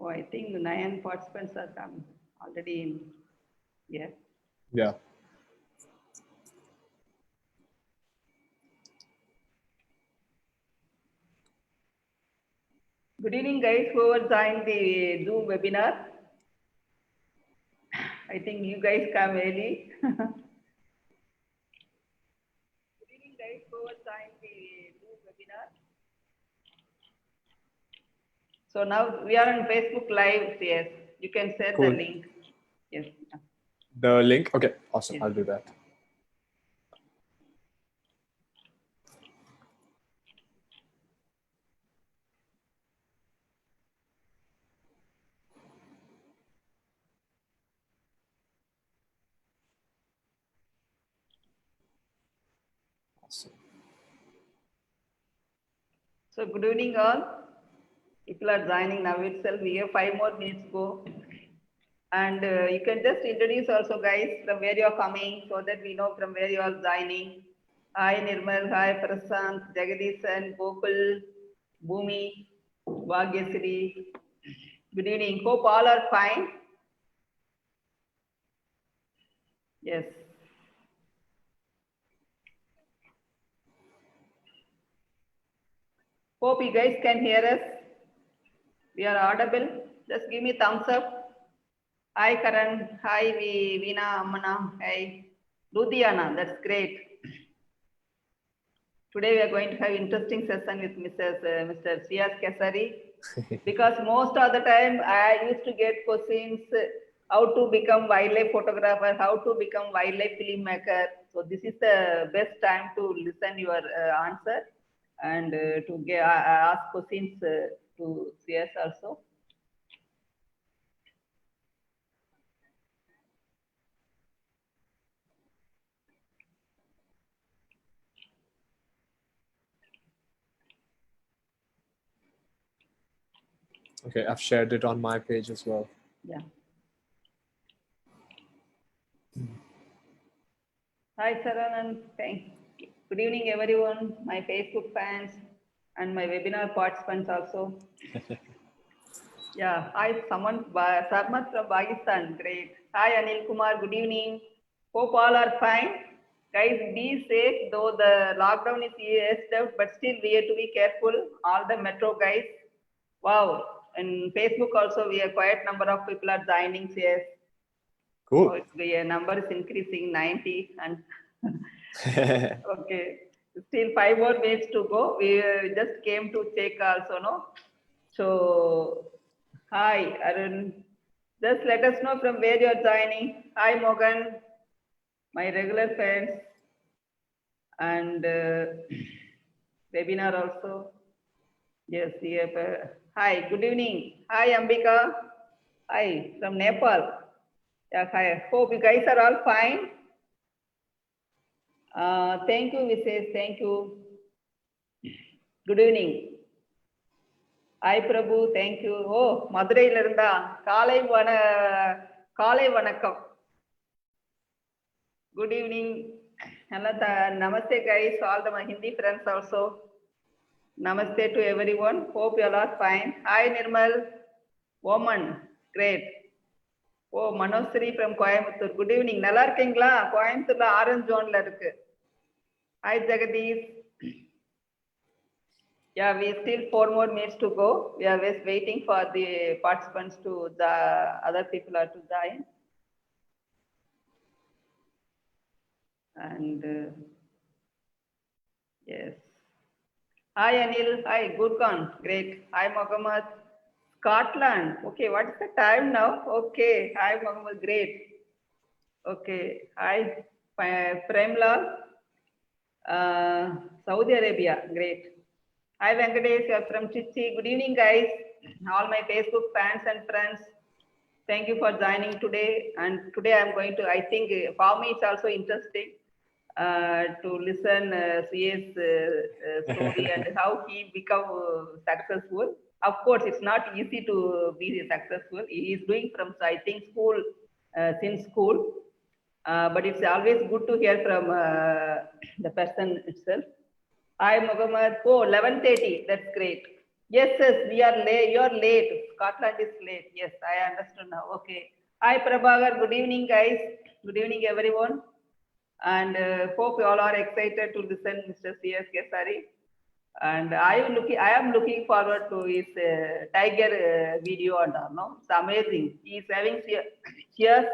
Oh, I think 9 participants are come already in here. Yeah. Good evening, guys, whoever joined the Zoom webinar. I think you guys come early. Good evening, guys, whoever joined the Zoom webinar. So now we are on Facebook Live. Yes, you can share Cool. the link. Yes. The link. Okay, awesome. Yes. I'll do that. Awesome. So good evening, all. People are joining now itself. We have 5 more minutes to go. And you can just introduce also, guys, from where you are coming so that we know from where you are joining. Hi, Nirmal. Hi, Prasant, Jagadisan, Gokul, Bhumi, Bhagyasri. Good evening. Hope all are fine. Yes. Hope you guys can hear us. We are audible. Just give me thumbs up. Hi, Karan. Hi, Veena, Amana. Hi, Ludhiana. That's great. Today we are going to have interesting session with Mr. Suyash Keshari, because most of the time I used to get questions how to become wildlife photographer, how to become wildlife filmmaker. So this is the best time to listen your answer and to ask questions to Suyash also. Okay, I've shared it on my page as well. Yeah. Hi, Saran, and good evening, everyone, my Facebook fans and my webinar participants also. Yeah, hi, Sarmat from Pakistan, great. Hi, Anil Kumar, good evening. Hope all are fine. Guys, be safe, though the lockdown is tough, but still we have to be careful. All the metro guys. Wow, and Facebook also, we have quite number of people are joining here. Cool. So the number is increasing 90 and okay. Still 5 more minutes to go. We just came to check also, no? So, hi, Arun. Just let us know from where you are joining. Hi, Morgan, my regular friends, and webinar also. Yes, hi, good evening. Hi, Ambika. Hi, from Nepal. Yeah, hi. Hope you guys are all fine. Thank you, Mrs. Thank you. Good evening. Hi, Prabhu. Thank you. Oh, Madurai Liranda. Kalai Vanakkam. Good evening. Namaste, guys. All the Hindi friends also. Namaste to everyone. Hope you all are fine. Hi, Nirmal. Woman. Great. Oh, Manosri from Coimbatore. Good evening. Nalla irukingla? Coimbatore orange zone la irukku. Hi, Jagadish. Yeah, we still 4 more minutes to go. We are just waiting for the participants to the other people are to join. And yes. Hi, Anil. Hi, Gurkhan. Great. Hi, Mohammed. Scotland. Okay, what is the time now? Okay. Hi, Mohammed. Great. Okay. Hi, Premlal. Saudi Arabia. Great. Hi, Venkatesh. You are from Chichi. Good evening, guys. All my Facebook fans and friends. Thank you for joining today. And today I'm going to, I think for me it's also interesting to listen CA's story and how he become successful. Of course, it's not easy to be successful. He is doing from, I think, school, since school. But it's always good to hear from the person itself. Hi, Muhammad. Oh, 11:30. That's great. Yes, yes, we are late. You are late. Scotland is late. Yes, I understand now. Okay. Hi, Prabhagar. Good evening, guys. Good evening, everyone. And hope you all are excited to listen, Mr. C.S. Keshari. And I am looking forward to his tiger video and all. No, it's amazing. He is having cheers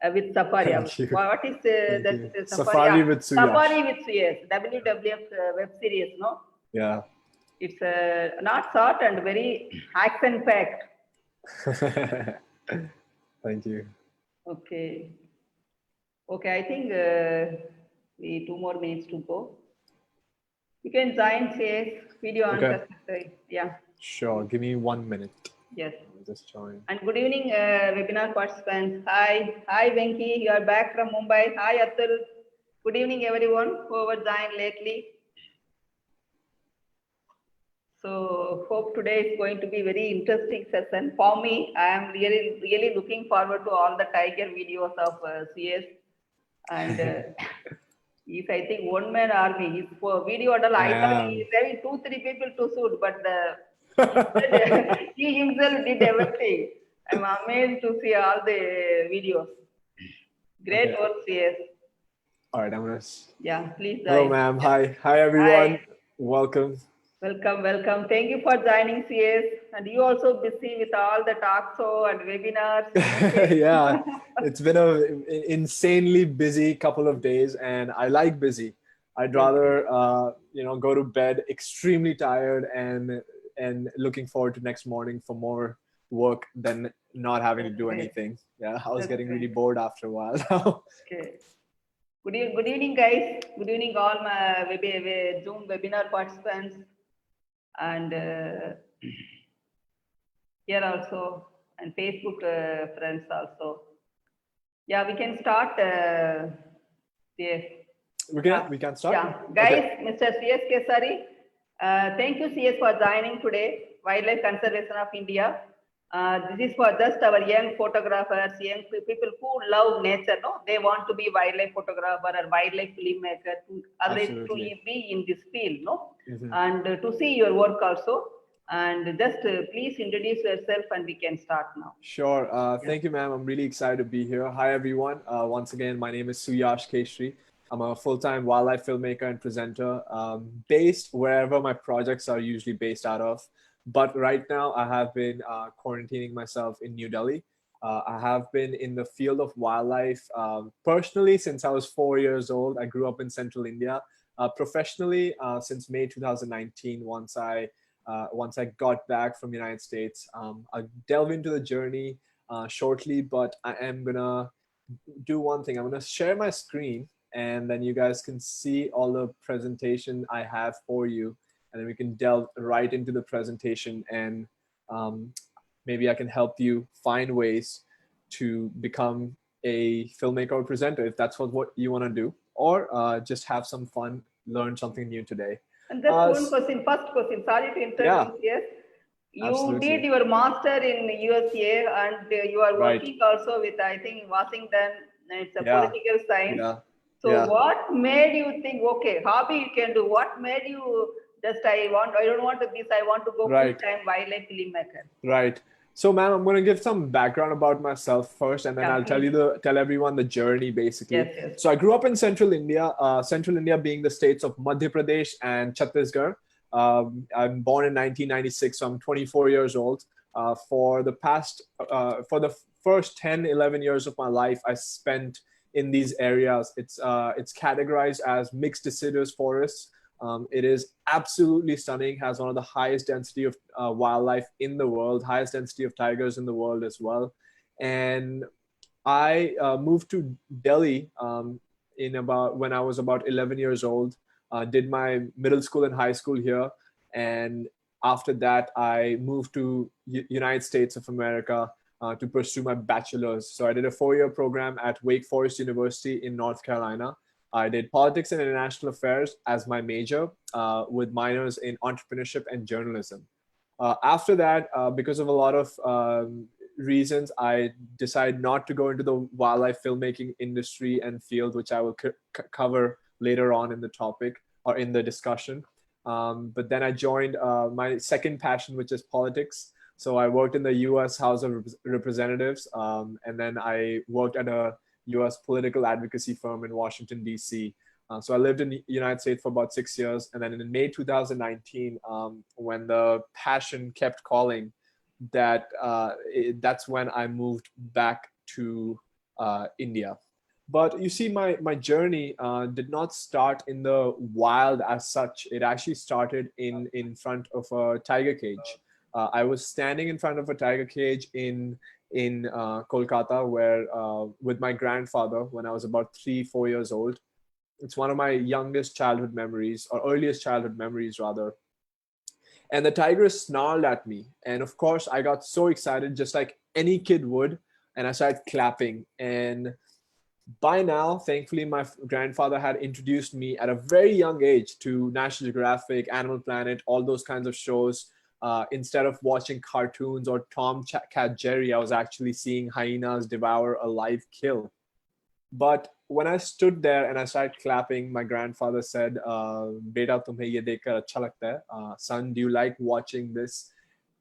with safari. Thank you. What is Thank that you. safari? Safari with Suyash. Safari with CS. WWF web series. No. Yeah. It's not short and very action packed. Thank you. Okay. Okay, I think we 2 more minutes to go. You can join CS video answer. Yeah. Sure. Give me 1 minute. Yes. I'll just join. And good evening, webinar participants. Hi. Hi, Venki. You are back from Mumbai. Hi, Atul. Good evening, everyone who have joined lately. So hope today is going to be very interesting session for me. I am really looking forward to all the tiger videos of CS, and if I think one man army, his video I thought he is having 2-3 people to shoot, but he himself did everything. I'm amazed to see all the videos. Great work, CS. All right, I'm gonna. Yeah, please. Hello, ma'am. Hi, everyone. Hi. Welcome. Welcome. Thank you for joining, CS. And you also busy with all the talk show and webinars. Yeah, it's been an insanely busy couple of days, and I like busy. I'd rather, go to bed extremely tired and looking forward to next morning for more work than not having to do anything. Yeah, I was getting really bored after a while now. Okay. Good evening, guys. Good evening, all my Zoom webinar participants. And here also, and Facebook friends also. Yeah, we can start. Yes. We can start. Yeah, guys, okay. Mr. C.S. Keshari, thank you, CS, for joining today. Wildlife Conservation of India. This is for just our young photographers, young people who love nature. No, they want to be wildlife photographer or wildlife filmmaker to be in this field. No, and to see your work also. And just please introduce yourself, and we can start now. Sure. Thank you, ma'am. I'm really excited to be here. Hi, everyone. Once again, my name is Suyash Keshari. I'm a full-time wildlife filmmaker and presenter, based wherever my projects are usually based out of. But right now, I have been quarantining myself in New Delhi. I have been in the field of wildlife personally since I was 4 years old. I grew up in central India. Professionally, since May 2019, once I got back from the United States. I'll delve into the journey shortly, but I am gonna do one thing. I'm gonna share my screen, and then you guys can see all the presentation I have for you, and then we can delve right into the presentation, and maybe I can help you find ways to become a filmmaker or presenter if that's what you want to do, or just have some fun, learn something new today. And that's one question, first question, sorry to interrupt. Yes. You did your master in USA, and you are working also with, I think, Washington. It's a political science. So what made you think, okay, hobby you can do? What made you just, I don't want to this, I want to go full-time wildlife filmmaker? Right. So, ma'am, I'm going to give some background about myself first, and then I'll tell everyone the journey, basically. Yes. So I grew up in central India being the states of Madhya Pradesh and Chhattisgarh. I'm born in 1996, so I'm 24 years old. For the first 10, 11 years of my life, I spent in these areas. It's categorized as mixed deciduous forests. It is absolutely stunning, has one of the highest density of wildlife in the world, highest density of tigers in the world as well. And I moved to Delhi when I was about 11 years old, did my middle school and high school here. And after that, I moved to United States of America to pursue my bachelor's. So I did a 4-year program at Wake Forest University in North Carolina. I did politics and international affairs as my major, with minors in entrepreneurship and journalism. After that, because of a lot of reasons, I decided not to go into the wildlife filmmaking industry and field, which I will cover later on in the topic or in the discussion. But then I joined my second passion, which is politics. So I worked in the US House of Representatives, and then I worked at a US political advocacy firm in Washington, D.C. So I lived in the United States for about 6 years. And then in May 2019, when the passion kept calling, that's when I moved back to India. But you see, my journey did not start in the wild as such. It actually started in front of a tiger cage. I was standing in front of a tiger cage in Kolkata, where with my grandfather when I was about 3-4 years old. It's one of my youngest childhood memories, or earliest childhood memories rather. And the tiger snarled at me, and of course I got so excited, just like any kid would, and I started clapping. And by now, thankfully, my grandfather had introduced me at a very young age to National Geographic, Animal Planet, all those kinds of shows. Instead of watching cartoons or Tom, Cat, Jerry, I was actually seeing hyenas devour a live kill. But when I stood there and I started clapping, my grandfather said, "Beta, tumhe ye dekhkar acha lagta hai? Son, do you like watching this?"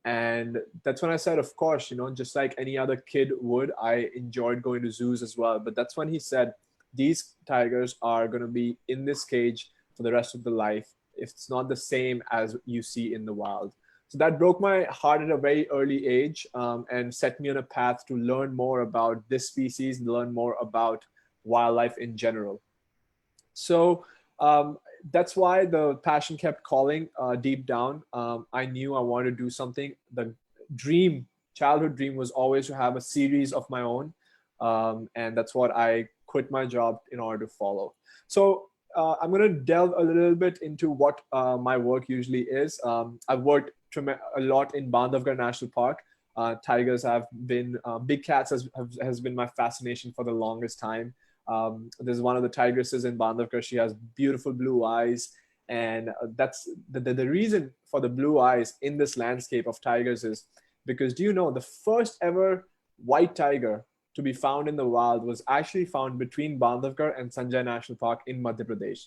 And that's when I said, of course, just like any other kid would, I enjoyed going to zoos as well. But that's when he said, these tigers are going to be in this cage for the rest of the life. If it's not the same as you see in the wild. So that broke my heart at a very early age, and set me on a path to learn more about this species, learn more about wildlife in general. So that's why the passion kept calling deep down. I knew I wanted to do something. The childhood dream was always to have a series of my own. And that's what I quit my job in order to follow. So I'm going to delve a little bit into what my work usually is. I've worked a lot in Bandhavgarh National Park. Tigers have been, big cats has been my fascination for the longest time. There's one of the tigresses in Bandhavgarh. She has beautiful blue eyes. And that's the reason for the blue eyes in this landscape of tigers is because, do you know, the first ever white tiger to be found in the wild was actually found between Bandhavgarh and Sanjay National Park in Madhya Pradesh.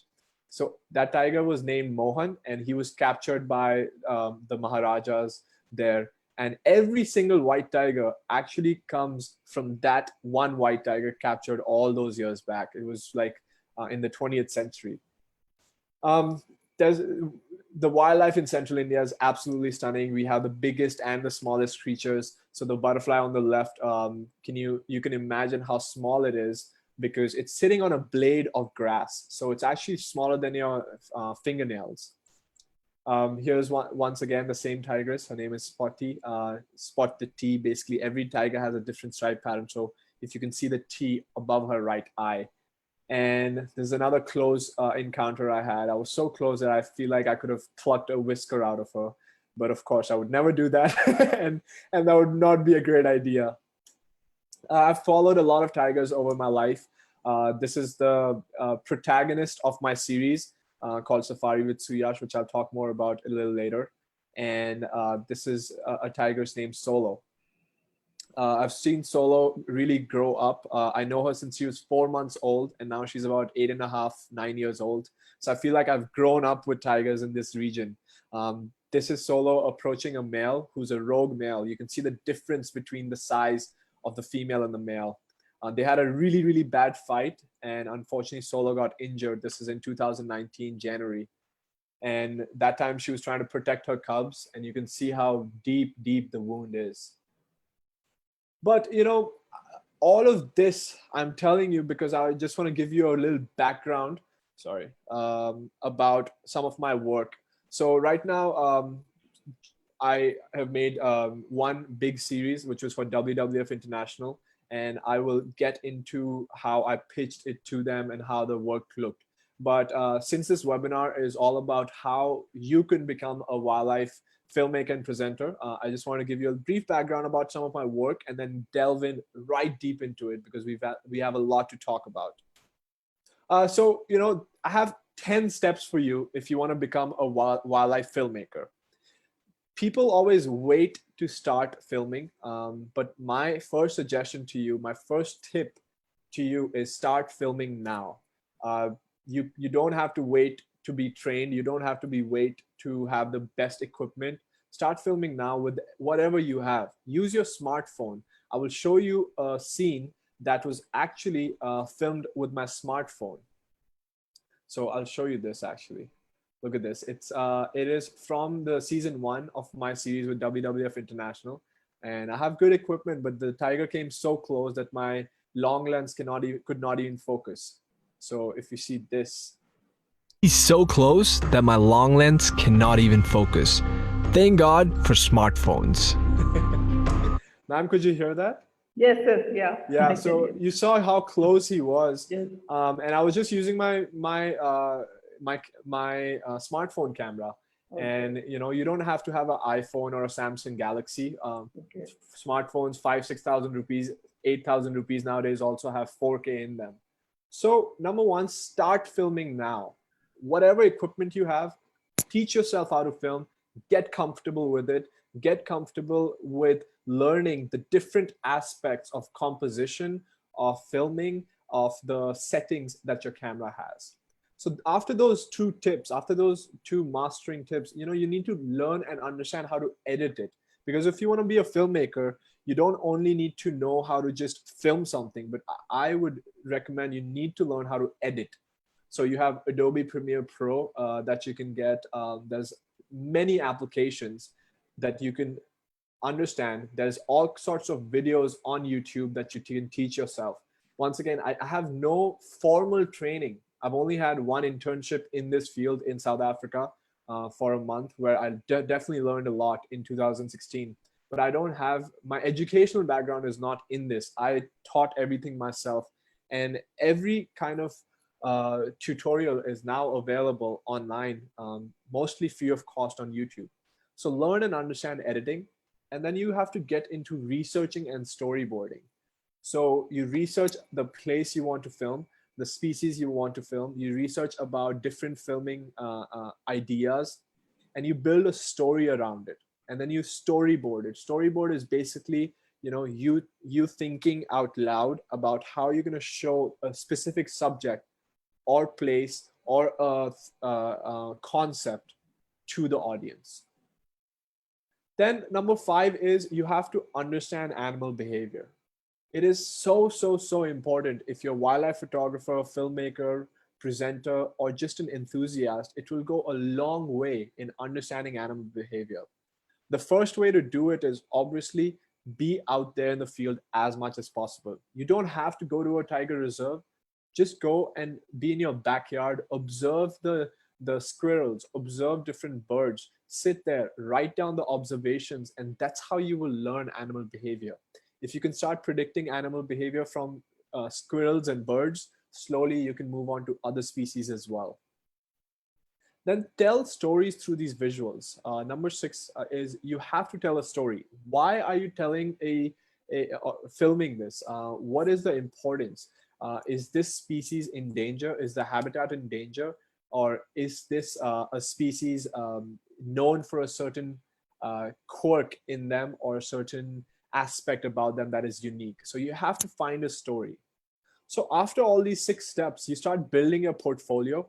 So that tiger was named Mohan, and he was captured by the Maharajas there. And every single white tiger actually comes from that one white tiger captured all those years back. It was like in the 20th century. There's the wildlife in central India is absolutely stunning. We have the biggest and the smallest creatures. So the butterfly on the left, you can imagine how small it is because it's sitting on a blade of grass. So it's actually smaller than your fingernails. Here's once again the same tigress. Her name is Spotty. Spot the T. Basically, every tiger has a different stripe pattern. So if you can see the T above her right eye. And there's another close encounter I had. I was so close that I feel like I could have plucked a whisker out of her. But of course, I would never do that. and that would not be a great idea. I've followed a lot of tigers over my life. This is the protagonist of my series called Safari with Suyash, which I'll talk more about a little later. And this is a tiger's named Solo. I've seen Solo really grow up. I know her since she was 4 months old, and now she's about 8.5, 9 years old. So I feel like I've grown up with tigers in this region. This is Solo approaching a male who's a rogue male. You can see the difference between the size of the female and the male. They had a really, really bad fight, and unfortunately, Solo got injured. This is in 2019, January. And that time she was trying to protect her cubs, and you can see how deep, deep the wound is. But, all of this I'm telling you because I just want to give you a little background, about some of my work. So right now, I have made one big series, which was for WWF International, and I will get into how I pitched it to them and how the work looked. But since this webinar is all about how you can become a wildlife filmmaker and presenter, I just want to give you a brief background about some of my work and then delve in right deep into it because we have a lot to talk about. So, I have 10 steps for you if you want to become a wildlife filmmaker. People always wait to start filming, but my first suggestion to you, my first tip to you is start filming now. You don't have to wait to be trained. You don't have to be wait to have the best equipment. Start filming now with whatever you have. Use your smartphone. I will show you a scene that was actually filmed with my smartphone. So I'll show you this actually. Look at this. It is from the season 1 of my series with WWF International, and I have good equipment, but the tiger came so close that my long lens could not even focus. So if you see this, he's so close that my long lens cannot even focus. Thank God for smartphones. ma'am, could you hear that? Yes, yes, yeah. Yeah. So you saw how close he was, Yes. and I was just using my smartphone camera. Okay. And you don't have to have an iPhone or a Samsung Galaxy. Okay. Smartphones, 5,000-6,000 rupees, 8,000 rupees nowadays also have 4K in them. So number one, start filming now. Whatever equipment you have, teach yourself how to film, get comfortable with it, get comfortable with learning the different aspects of composition, of filming, of the settings that your camera has. So after those 2 tips, after those 2 mastering tips, you need to learn and understand how to edit it. Because if you want to be a filmmaker, you don't only need to know how to just film something, but I would recommend you need to learn how to edit. So you have Adobe Premiere Pro that you can get. There's many applications that you can understand. There's all sorts of videos on YouTube that you can teach yourself. Once again, I have no formal training. I've only had 1 internship in this field in South Africa for a month, where I definitely learned a lot in 2016. But I don't have, my educational background is not in this. I taught everything myself, and every kind of tutorial is now available online, mostly free of cost on YouTube. So learn and understand editing, and then you have to get into researching and storyboarding. So you research the place you want to film, the species you want to film, you research about different filming ideas, and you build a story around it. And then you storyboard it. Storyboard is basically, you thinking out loud about how you're going to show a specific subject or place or a concept to the audience. Then number 5 is you have to understand animal behavior. It is so important. If you're a wildlife photographer, filmmaker, presenter, or just an enthusiast, it will go a long way in understanding animal behavior. The first way to do it is obviously be out there in the field as much as possible. You don't have to go to a tiger reserve. Just go and be in your backyard, observe the squirrels, observe different birds, sit there, write down the observations, and that's how you will learn animal behavior. If you can start predicting animal behavior from squirrels and birds, slowly you can move on to other species as well. Then tell stories through these visuals. Number 6 is you have to tell a story. Why are you telling filming this? What is the importance? Is this species in danger? Is the habitat in danger? Or is this a species known for a certain quirk in them or a certain aspect about them that is unique? So you have to find a story. So after all these 6 steps, you start building your portfolio.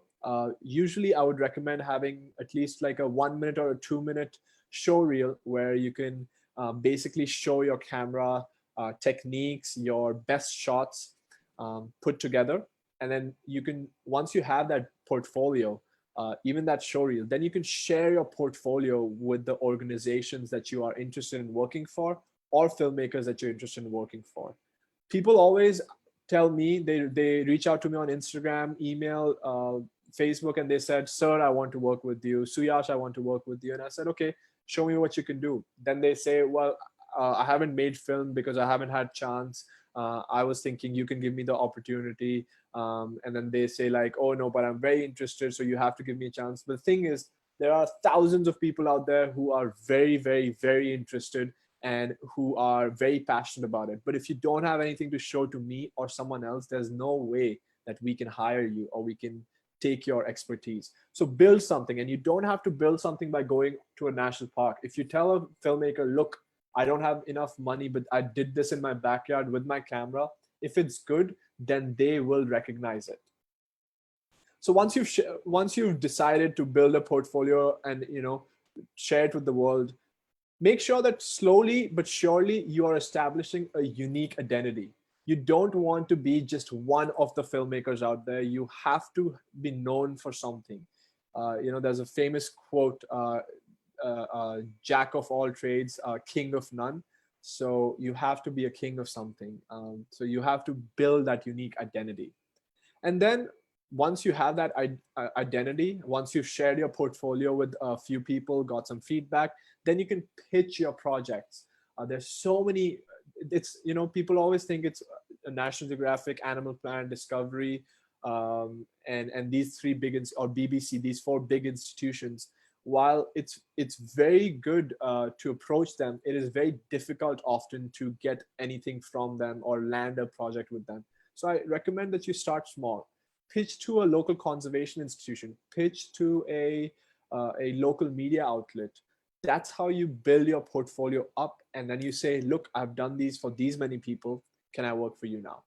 Usually I would recommend having at least like a 1 minute or a 2 minute show reel where you can basically show your camera techniques, your best shots put together. And then you can, once you have that portfolio, even that show reel, then you can share your portfolio with the organizations that you are interested in working for or filmmakers that you're interested in working for. People always tell me, they reach out to me on Instagram, email, Facebook, and they said, "Sir, I want to work with you. Suyash, I want to work with you." And I said, "Okay, show me what you can do." Then they say, "Well, I haven't made film because I haven't had chance. I was thinking you can give me the opportunity." And then they say like, "Oh no, but I'm very interested, so you have to give me a chance." But the thing is, there are thousands of people out there who are very, very, very interested and who are very passionate about it. But if you don't have anything to show to me or someone else, there's no way that we can hire you or we can take your expertise. So build something, and you don't have to build something by going to a national park. If you tell a filmmaker, "Look, I don't have enough money, but I did this in my backyard with my camera," if it's good, then they will recognize it. So once you've decided to build a portfolio and share it with the world, make sure that slowly but surely you are establishing a unique identity. You don't want to be just one of the filmmakers out there. You have to be known for something. There's a famous quote, jack of all trades, king of none. So you have to be a king of something. So you have to build that unique identity. And then once you have that identity, once you've shared your portfolio with a few people, got some feedback, then you can pitch your projects. There's so many, people always think it's a National Geographic, Animal Planet, Discovery, and these three big, or BBC, these four big institutions. While it's very good to approach them, it is very difficult often to get anything from them or land a project with them. So I recommend that you start small. Pitch to a local conservation institution, pitch to a local media outlet. That's how you build your portfolio up. And then you say, look, I've done these for these many people. Can I work for you now?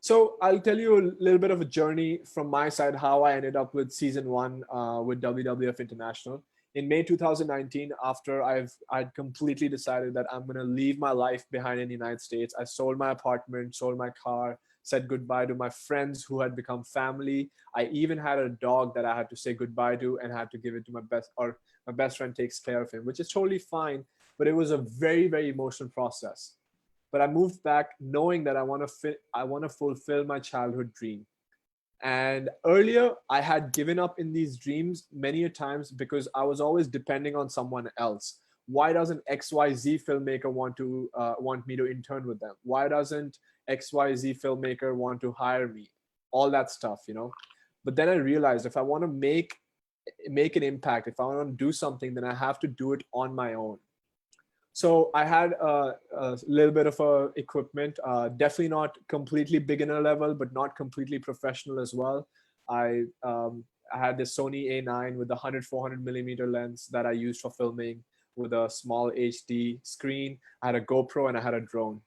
So I'll tell you a little bit of a journey from my side, how I ended up with season 1 with WWF International. In May 2019, after I'd completely decided that I'm going to leave my life behind in the United States, I sold my apartment, sold my car, said goodbye to my friends who had become family. I even had a dog that I had to say goodbye to and had to give it to my best friend takes care of him, which is totally fine. But it was a very, very emotional process. But I moved back knowing that I want to fulfill my childhood dream. And earlier I had given up in these dreams many a times because I was always depending on someone else. Why doesn't XYZ filmmaker want me to intern with them? Why doesn't XYZ filmmaker want to hire me? All that stuff, But then I realized if I want to make an impact, if I want to do something, then I have to do it on my own. So I had a little bit of equipment, definitely not completely beginner level, but not completely professional as well. I had this Sony A9 with a 400 millimeter lens that I used for filming with a small HD screen. I had a GoPro and I had a drone.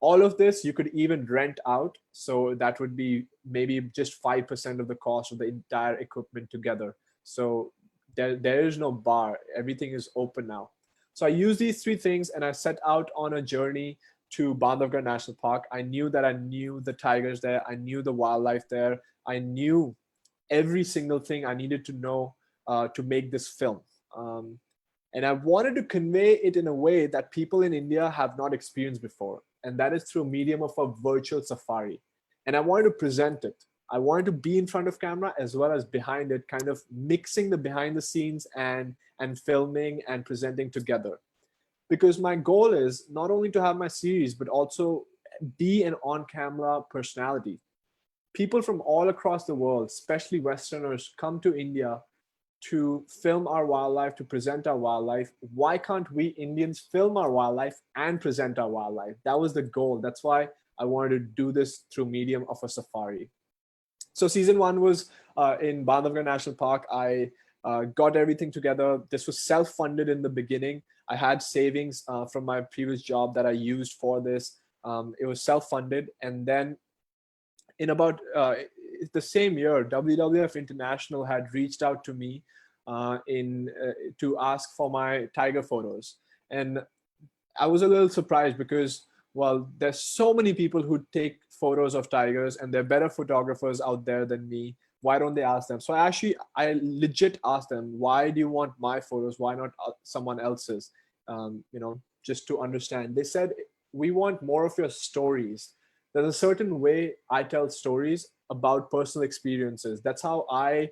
All of this you could even rent out. So that would be maybe just 5% of the cost of the entire equipment together. So there is no bar. Everything is open now. So I used these three things and I set out on a journey to Bandhavgarh National Park. I knew that I knew the tigers there. I knew the wildlife there. I knew every single thing I needed to know to make this film. And I wanted to convey it in a way that people in India have not experienced before. And that is through a medium of a virtual safari. And I wanted to present it. I wanted to be in front of camera as well as behind it, kind of mixing the behind the scenes and filming and presenting together. Because my goal is not only to have my series, but also be an on-camera personality. People from all across the world, especially Westerners, come to India to film our wildlife, to present our wildlife. Why can't we Indians film our wildlife and present our wildlife? That was the goal. That's why I wanted to do this through medium of a safari. So season 1 was in Bandhavgarh National Park. I got everything together. This was self-funded in the beginning. I had savings from my previous job that I used for this. It was self-funded. And then in about the same year, WWF International had reached out to me to ask for my tiger photos. And I was a little surprised because, well, there's so many people who take photos of tigers and they're better photographers out there than me. Why don't they ask them? So I legit asked them, why do you want my photos? Why not someone else's? Just to understand. They said, we want more of your stories. There's a certain way I tell stories about personal experiences. That's how I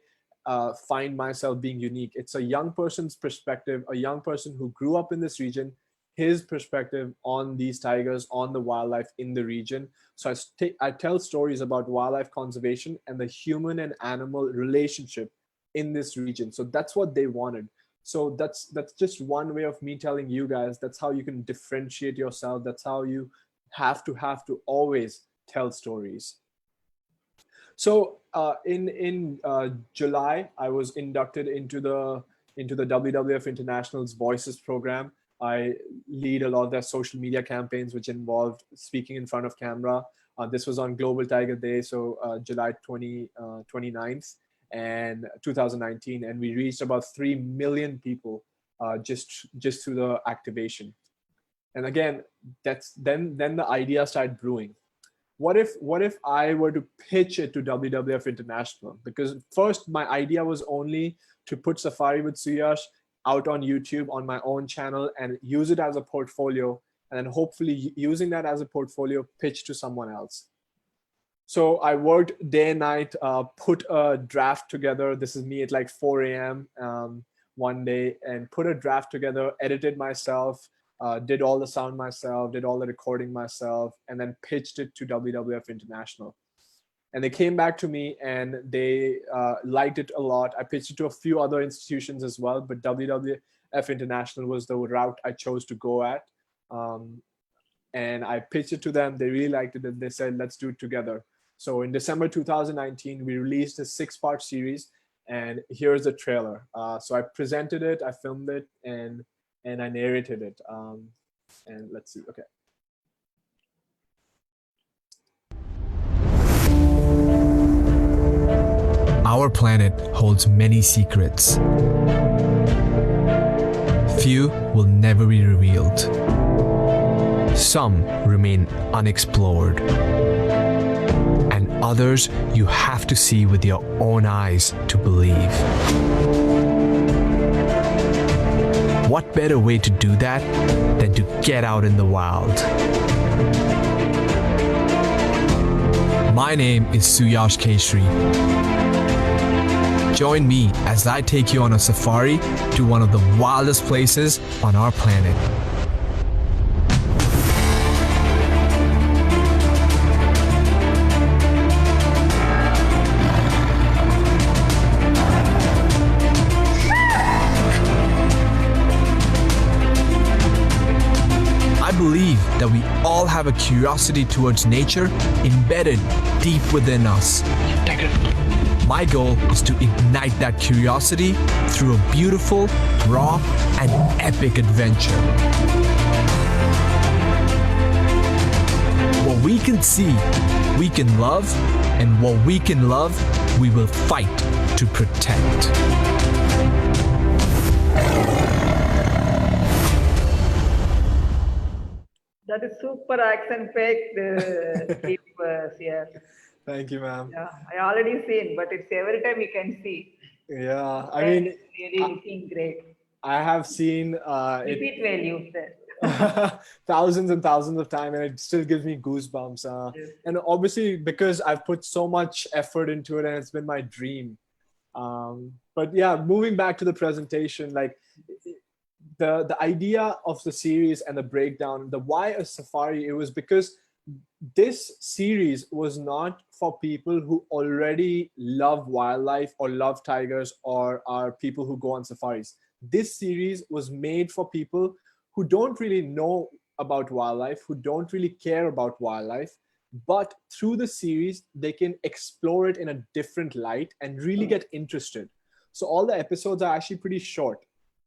find myself being unique. It's a young person's perspective, a young person who grew up in this region, his perspective on these tigers, on the wildlife in the region. So I tell stories about wildlife conservation and the human and animal relationship in this region. So that's what they wanted. So that's just one way of me telling you guys, that's how you can differentiate yourself. That's how you have to always tell stories. So in July, I was inducted into the WWF International's Voices program. I lead a lot of their social media campaigns, which involved speaking in front of camera. This was on Global Tiger Day, so July 29th and 2019, and we reached about 3 million people just through the activation. And again, then the idea started brewing. What if I were to pitch it to WWF International? Because first my idea was only to put Safari with Suyash out on YouTube on my own channel and use it as a portfolio, and then hopefully using that as a portfolio, pitch to someone else. So I worked day and night, put a draft together. This is me at like 4 a.m. One day, and put a draft together, edited myself, did all the sound myself, did all the recording myself, and then pitched it to WWF International. And they came back to me and they liked it a lot. I pitched it to a few other institutions as well, but WWF International was the route I chose to go at. And I pitched it to them. They really liked it, and they said, let's do it together. So in December 2019, we released a 6-part series, and here's the trailer. So I presented it, I filmed it, and I narrated it. And let's see, okay. Our planet holds many secrets. Few will never be revealed. Some remain unexplored. And others you have to see with your own eyes to believe. What better way to do that than to get out in the wild? My name is Suyash Keshari. Join me as I take you on a safari to one of the wildest places on our planet. I believe that we all have a curiosity towards nature embedded deep within us. My goal is to ignite that curiosity through a beautiful, raw, and epic adventure. What we can see, we can love, and what we can love, we will fight to protect. That is super action-packed clip, yes. Thank you, ma'am. Yeah, I already seen, but it's every time you can see. Yeah, I mean, it's really looking great. I have seen Repeat value there. thousands and thousands of times, and it still gives me goosebumps. Yes. And obviously, because I've put so much effort into it, and it's been my dream. But yeah, moving back to the presentation, like the idea of the series and the breakdown, the why a safari, it was because this series was not for people who already love wildlife or love tigers or are people who go on safaris. This series was made for people who don't really know about wildlife, who don't really care about wildlife, but through the series, they can explore it in a different light and really get interested. So all the episodes are actually pretty short.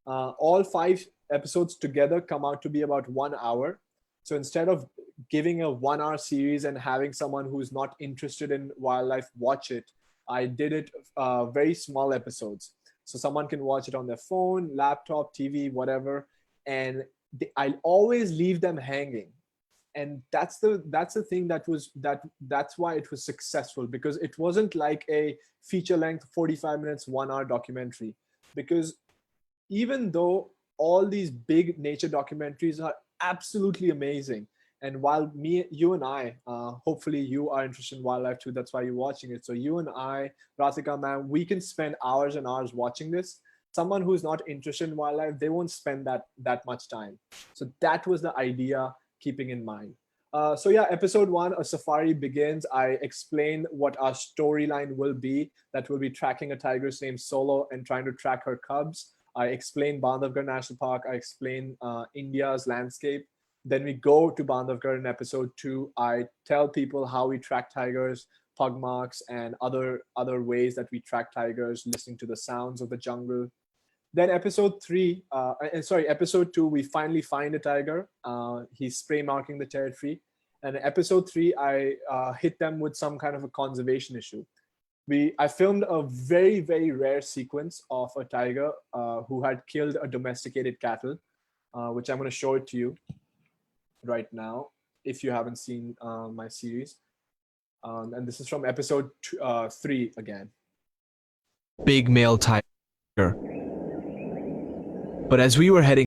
All 5 episodes together come out to be about 1 hour. So instead of giving a 1 hour series and having someone who's not interested in wildlife watch it, I did it very small episodes. So someone can watch it on their phone, laptop, TV, whatever. And I'll always leave them hanging. And that's the thing that's why it was successful, because it wasn't like a feature length 45 minutes 1 hour documentary. Because even though all these big nature documentaries are absolutely amazing, and while you and I, hopefully you are interested in wildlife too, that's why you're watching it. So you and I, Rathika ma'am, we can spend hours and hours watching this. Someone who's not interested in wildlife, they won't spend that much time. So that was the idea, keeping in mind. So yeah, episode 1, a safari begins. I explain what our storyline will be, that will be tracking a tigress named Solo and trying to track her cubs. I explain Bandhavgarh National Park. I explain India's landscape. Then we go to Bandhavgarh in episode 2. I tell people how we track tigers, pug marks, and other ways that we track tigers, listening to the sounds of the jungle. Then episode 2, we finally find a tiger. He's spray marking the territory. And episode 3, I hit them with some kind of a conservation issue. I filmed a very, very rare sequence of a tiger who had killed a domesticated cattle, which I'm going to show it to you right now if you haven't seen my series. And this is from episode 3 again. Big male tiger. But as we were heading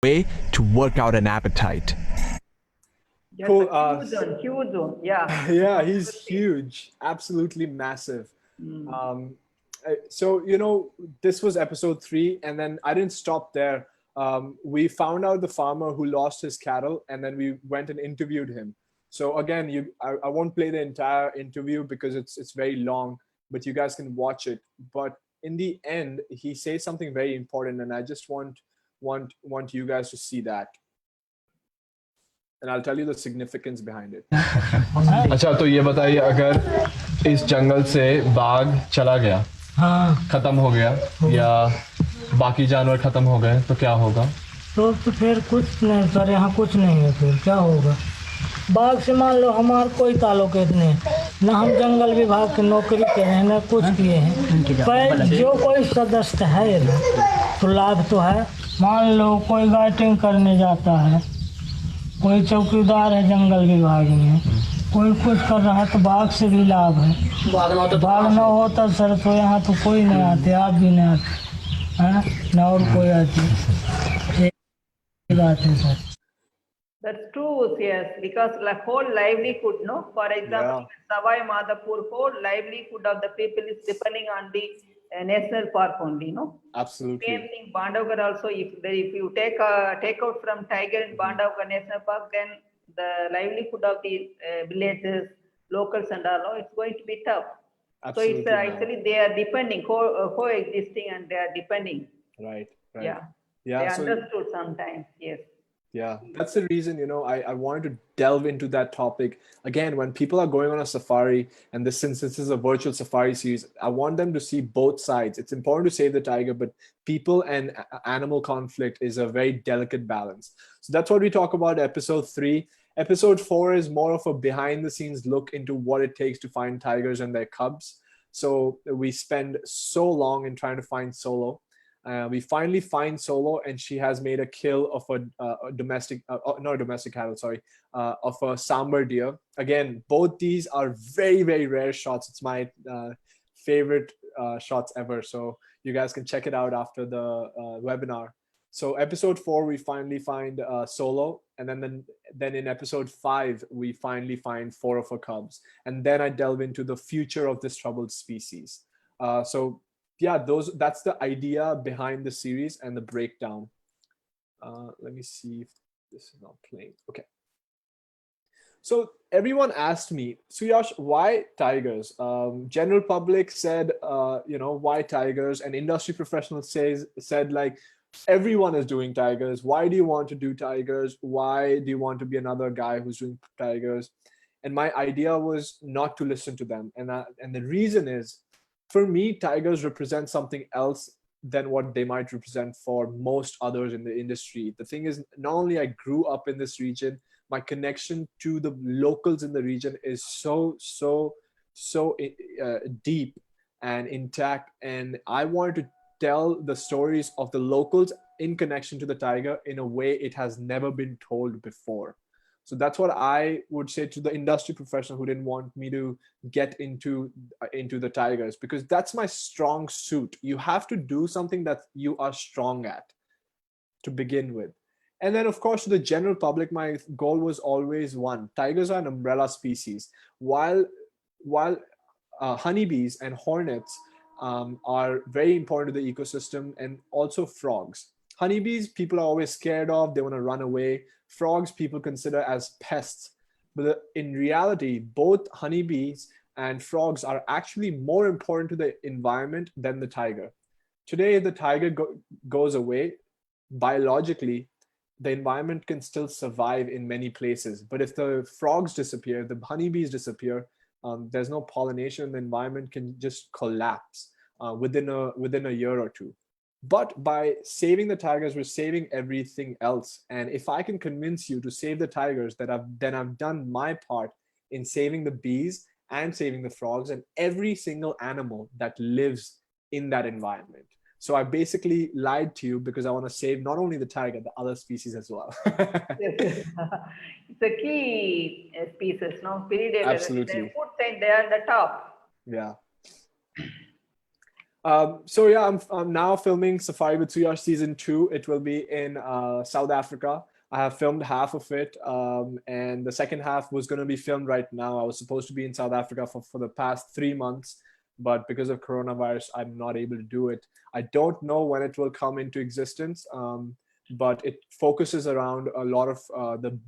way to work out an appetite. Yes, Cool. huge zone. Yeah. Yeah, he's huge, absolutely massive. So, this was episode 3, and then I didn't stop there. We found out the farmer who lost his cattle, and then we went and interviewed him. So again, I won't play the entire interview because it's very long, but you guys can watch it. But in the end, he says something very important, and I just want you guys to see that. And I'll tell you the significance behind it. अच्छा, तो ये बताइए, अगर इस जंगल से बाघ चला गया, खत्म हो गया, या बाकी जानवर खत्म हो गए, तो क्या होगा? तो फिर कुछ नहीं सर, यहाँ कुछ नहीं है, फिर क्या होगा? बाघ से मान लो हमारे कोई ताल्लुक नहीं, ना हम जंगल विभाग की नौकरी के हैं, ना कुछ किए हैं, पर जो कोई सदस्य है ना, तो लाभ तो है। मान लो कोई गाइडिंग करने जाता है, कोई चौकीदार है जंगल विभाग में, कोई कुछ कर रहा है, तो बाघ से भी लाभ है। बाघ ना होता सर तो यहाँ तो कोई नहीं आते, आप भी नहीं आते हैं ना, और कोई आते। बात है sir. That's true, yes, because like whole livelihood, no? For example, Savai Madhapur, whole livelihood of the people is depending on the national park only, no? Absolutely. Same thing, Bandhavgarh also, if you take out from tiger in Bandhavgarh National Park, then the livelihood of the villages, locals and all, it's going to be tough. Absolutely. So it's actually they are depending, coexisting, and they are depending. Right. Yeah. They understood sometimes, yes. Yeah, that's the reason, I wanted to delve into that topic. Again, when people are going on a safari, and since this is a virtual safari series, I want them to see both sides. It's important to save the tiger, but people and animal conflict is a very delicate balance. So that's what we talk about episode 3. Episode 4 is more of a behind the scenes look into what it takes to find tigers and their cubs. So we spend so long in trying to find Solo. We finally find Solo, and she has made a kill of a domestic, not a domestic cattle, sorry, of a sambar deer. Again, both these are very, very rare shots. It's my favorite shots ever. So you guys can check it out after the webinar. So episode 4, we finally find Solo, and then in episode 5, we finally find 4 of her cubs. And then I delve into the future of this troubled species. So yeah, that's the idea behind the series and the breakdown. Let me see if this is not playing. Okay. So everyone asked me, Suyash, why tigers? General public said, why tigers? And industry professionals said like, everyone is doing tigers. Why do you want to do tigers? Why do you want to be another guy who's doing tigers? And my idea was not to listen to them. And the reason is, for me, tigers represent something else than what they might represent for most others in the industry. The thing is, not only I grew up in this region, my connection to the locals in the region is so deep and intact. And I wanted to tell the stories of the locals in connection to the tiger in a way it has never been told before. So that's what I would say to the industry professional who didn't want me to get into the tigers, because that's my strong suit. You have to do something that you are strong at to begin with. And then, of course, to the general public, my goal was always one: tigers are an umbrella species. While honeybees and hornets are very important to the ecosystem, and also frogs. Honeybees, people are always scared of. They want to run away. Frogs, people consider as pests. But in reality, both honeybees and frogs are actually more important to the environment than the tiger. Today, if the tiger goes away, biologically, the environment can still survive in many places. But if the frogs disappear, the honeybees disappear, there's no pollination, the environment can just collapse within a year or two. But by saving the tigers, we're saving everything else. And if I can convince you to save the tigers, then I've done my part in saving the bees and saving the frogs and every single animal that lives in that environment. So I basically lied to you because I want to save not only the tiger, the other species as well. Yes. It's a key species, no? Predator. Absolutely. The food chain, they are the top. Yeah. So yeah, I'm now filming Safari with Suyash season 2. It will be in South Africa. I have filmed half of it, and the second half was going to be filmed right now. I was supposed to be in South Africa for the past 3 months, but because of coronavirus, I'm not able to do it. I don't know when it will come into existence, but it focuses around a lot of the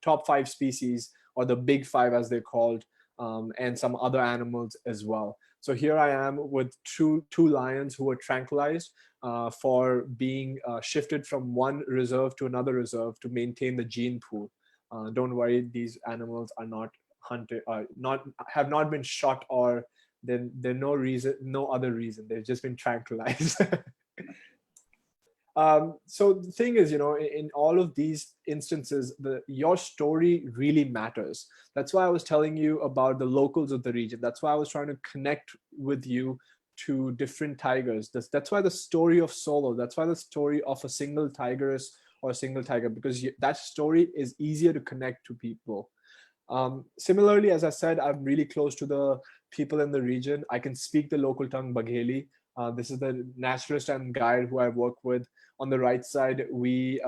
top 5 species, or the big 5 as they're called, and some other animals as well. So here I am with two lions who were tranquilized for being shifted from one reserve to another reserve to maintain the gene pool. Don't worry, these animals are not hunted, have not been shot, or there's no other reason. They've just been tranquilized. So the thing is, in all of these instances, your story really matters. That's why I was telling you about the locals of the region. That's why I was trying to connect with you to different tigers. That's why the story of Solo, that's why the story of a single tigress or a single tiger, because that story is easier to connect to people. Similarly, as I said, I'm really close to the people in the region. I can speak the local tongue, Bagheli. This is the naturalist and guide who I work with. On the right side, we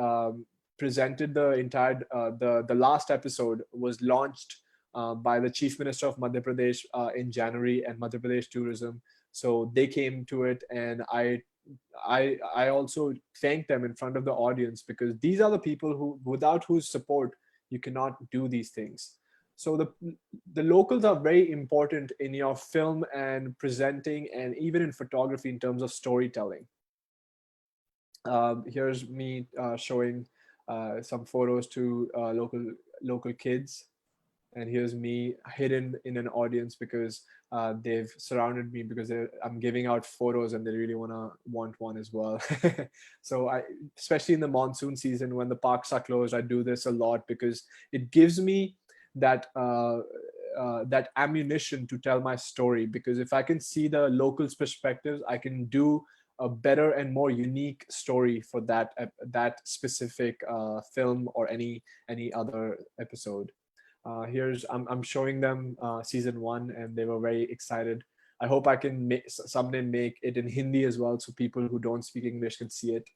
presented the entire, the last episode was launched by the Chief Minister of Madhya Pradesh in January, and Madhya Pradesh Tourism. So they came to it, and I also thanked them in front of the audience, because these are the people without whose support you cannot do these things. So the locals are very important in your film and presenting, and even in photography in terms of storytelling. Here's me showing some photos to local kids, and here's me hidden in an audience because they've surrounded me because I'm giving out photos and they really want one as well. So especially in the monsoon season when the parks are closed, I do this a lot because it gives me that ammunition to tell my story, because if I can see the locals' perspectives, I can do a better and more unique story for that specific film or any other episode. I'm showing them season 1, and they were very excited. I hope I can someday make it in Hindi as well, so people who don't speak English can see it.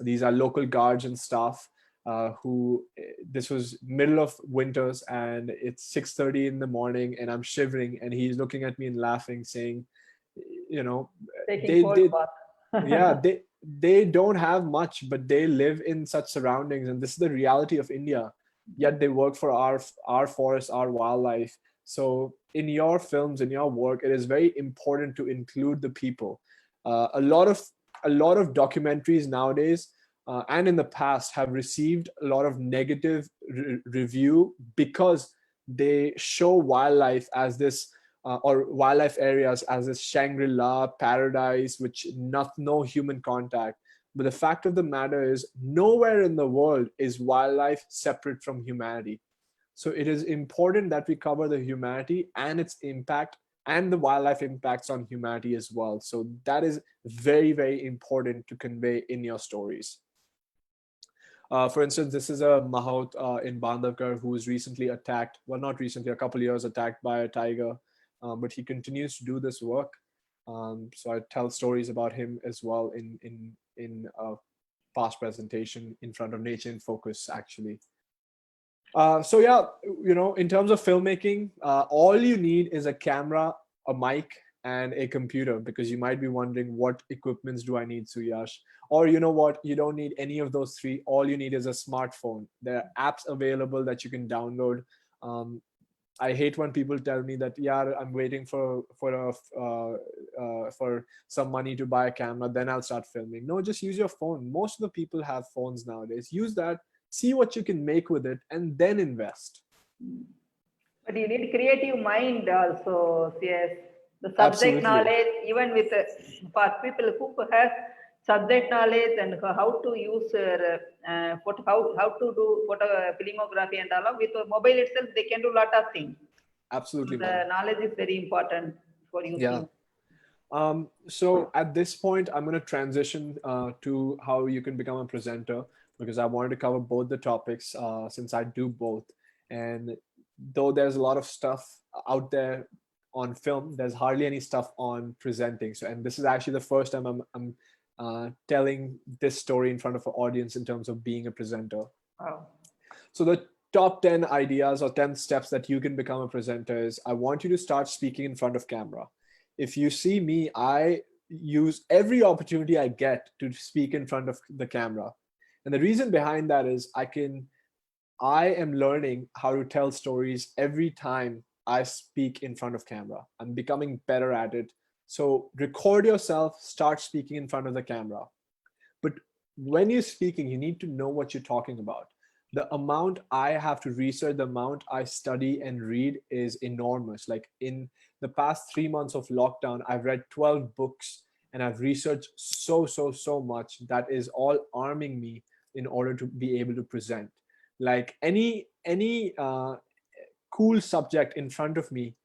These are local guards and staff this was middle of winters, and it's 6:30 in the morning, and I'm shivering, and he's looking at me and laughing, saying, Taking cold bath. yeah, they don't have much, but they live in such surroundings, and this is the reality of India. Yet they work for our forests, our wildlife. So in your films, in your work, it is very important to include the people. A lot of documentaries nowadays and in the past have received a lot of negative review because they show wildlife as this or wildlife areas as this Shangri-La paradise, which no human contact. But the fact of the matter is, nowhere in the world is wildlife separate from humanity. So it is important that we cover the humanity and its impact and the wildlife impacts on humanity as well. So that is very, very important to convey in your stories. For instance, this is a mahout in Bandhavgarh who was recently attacked, well, not recently, a couple of years, attacked by a tiger, but he continues to do this work. So I tell stories about him as well in a past presentation in front of Nature in Focus, actually. So yeah, in terms of filmmaking, all you need is a camera, a mic, and a computer, because you might be wondering, what equipments do I need, Suyash? Or you know what, you don't need any of those three. All you need is a smartphone. There are apps available that you can download. I hate when people tell me that, yeah, I'm waiting for some money to buy a camera, then I'll start filming. No, just use your phone. Most of the people have phones nowadays. Use that, see what you can make with it, and then invest. But you need creative mind also, yes. The subject Absolutely. knowledge, even with for people who have subject knowledge and how to use how to do photo filmography and all, with mobile itself they can do a lot of things. Absolutely. The knowledge is very important for using. Yeah. So at this point, I'm going to transition to how you can become a presenter, because I wanted to cover both the topics since I do both. And though there's a lot of stuff out there on film, there's hardly any stuff on presenting. So, and this is actually the first time I'm telling this story in front of an audience in terms of being a presenter. Wow. So the top 10 ideas or 10 steps that you can become a presenter is, I want you to start speaking in front of camera. If you see me, I use every opportunity I get to speak in front of the camera. And the reason behind that is I am learning how to tell stories every time I speak in front of camera. I'm becoming better at it. So record yourself, start speaking in front of the camera. But when you're speaking, you need to know what you're talking about. The amount I have to research, the amount I study and read is enormous. Like in the past 3 months of lockdown, I've read 12 books and I've researched so much that is all arming me in order to be able to present. Like any cool subject in front of me,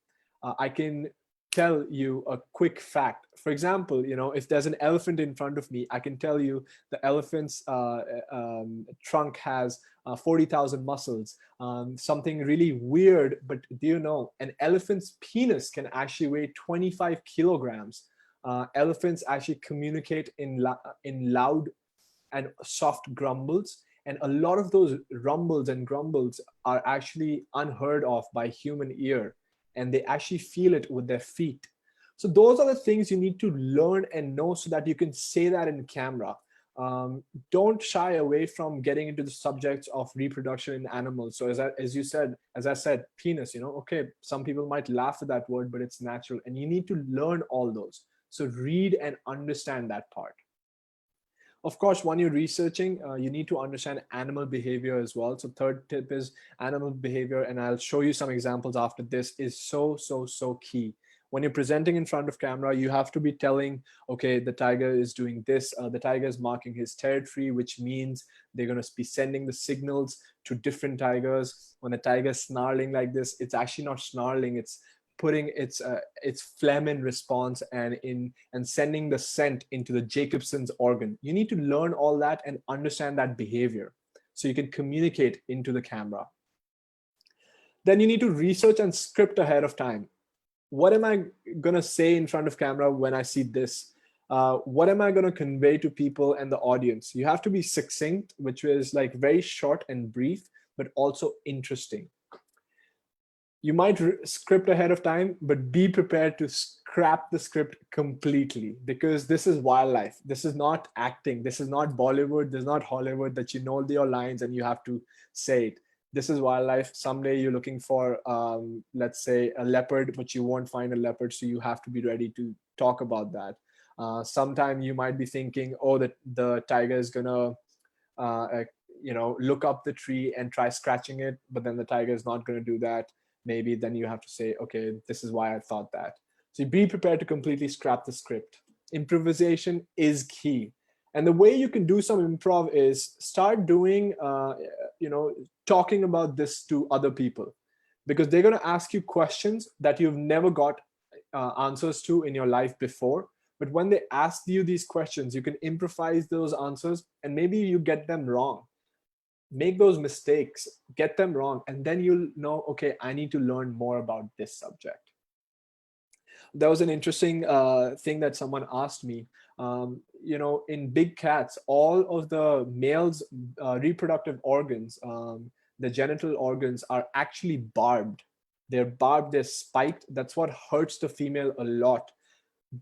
I can tell you a quick fact. For example, if there's an elephant in front of me, I can tell you the elephant's trunk has 40,000 muscles. Something really weird, but do you know an elephant's penis can actually weigh 25 kilograms? Elephants actually communicate in loud and soft grumbles. And a lot of those rumbles and grumbles are actually unheard of by human ear, and they actually feel it with their feet. So those are the things you need to learn and know so that you can say that in camera. Don't shy away from getting into the subjects of reproduction in animals. So as I said, penis, okay, some people might laugh at that word, but it's natural, and you need to learn all those. So read and understand that part. Of course, when you're researching, you need to understand animal behavior as well. So third tip is animal behavior, and I'll show you some examples after this, is so key. When you're presenting in front of camera, you have to be telling, okay, the tiger is doing this, the tiger is marking his territory, which means they're going to be sending the signals to different tigers. When the tiger is snarling like this, it's actually not snarling, it's putting its phlegm in response and sending the scent into the Jacobson's organ. You need to learn all that and understand that behavior so you can communicate into the camera. Then you need to research and script ahead of time. What am I going to say in front of camera when I see this? What am I going to convey to people and the audience? You have to be succinct, which is like very short and brief, but also interesting. You might script ahead of time, but be prepared to scrap the script completely, because this is wildlife. This is not acting. This is not Bollywood. This is not Hollywood that you know your lines and you have to say it. This is wildlife. Someday you're looking for, let's say, a leopard, but you won't find a leopard. So you have to be ready to talk about that. Sometime you might be thinking, oh, the tiger is gonna, look up the tree and try scratching it, but then the tiger is not going to do that. Maybe then you have to say, okay, this is why I thought that. So be prepared to completely scrap the script. Improvisation is key. And the way you can do some improv is start doing, talking about this to other people, because they're going to ask you questions that you've never got answers to in your life before. But when they ask you these questions, you can improvise those answers, and maybe you get them wrong. Make those mistakes, get them wrong, and then you'll know, okay, I need to learn more about this subject. There was an interesting thing that someone asked me. In big cats, all of the males' reproductive organs, the genital organs, are actually barbed. They're barbed, they're spiked. That's what hurts the female a lot.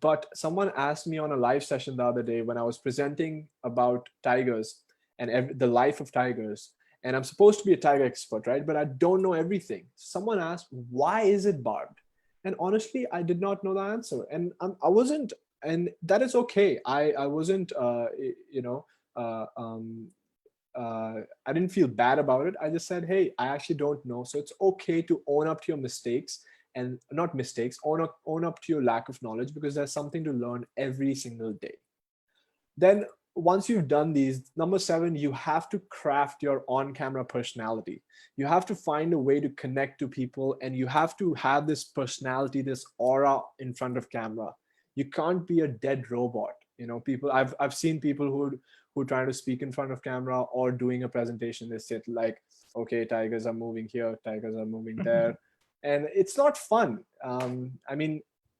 But someone asked me on a live session the other day when I was presenting about tigers and the life of tigers. And I'm supposed to be a tiger expert, right? But I don't know everything. Someone asked, why is it barbed? And honestly, I did not know the answer. And I wasn't, and that is okay. I wasn't, I didn't feel bad about it. I just said, hey, I actually don't know. So it's okay to own up to your mistakes, and not mistakes, own up to your lack of knowledge, because there's something to learn every single day. Then once you've done these, number 7, you have to craft your on-camera personality. You have to find a way to connect to people, and you have to have this personality, this aura in front of camera. You can't be a dead robot. People, I've seen people who try to speak in front of camera or doing a presentation, they sit like, okay, tigers are moving here, tigers are moving there. And it's not fun.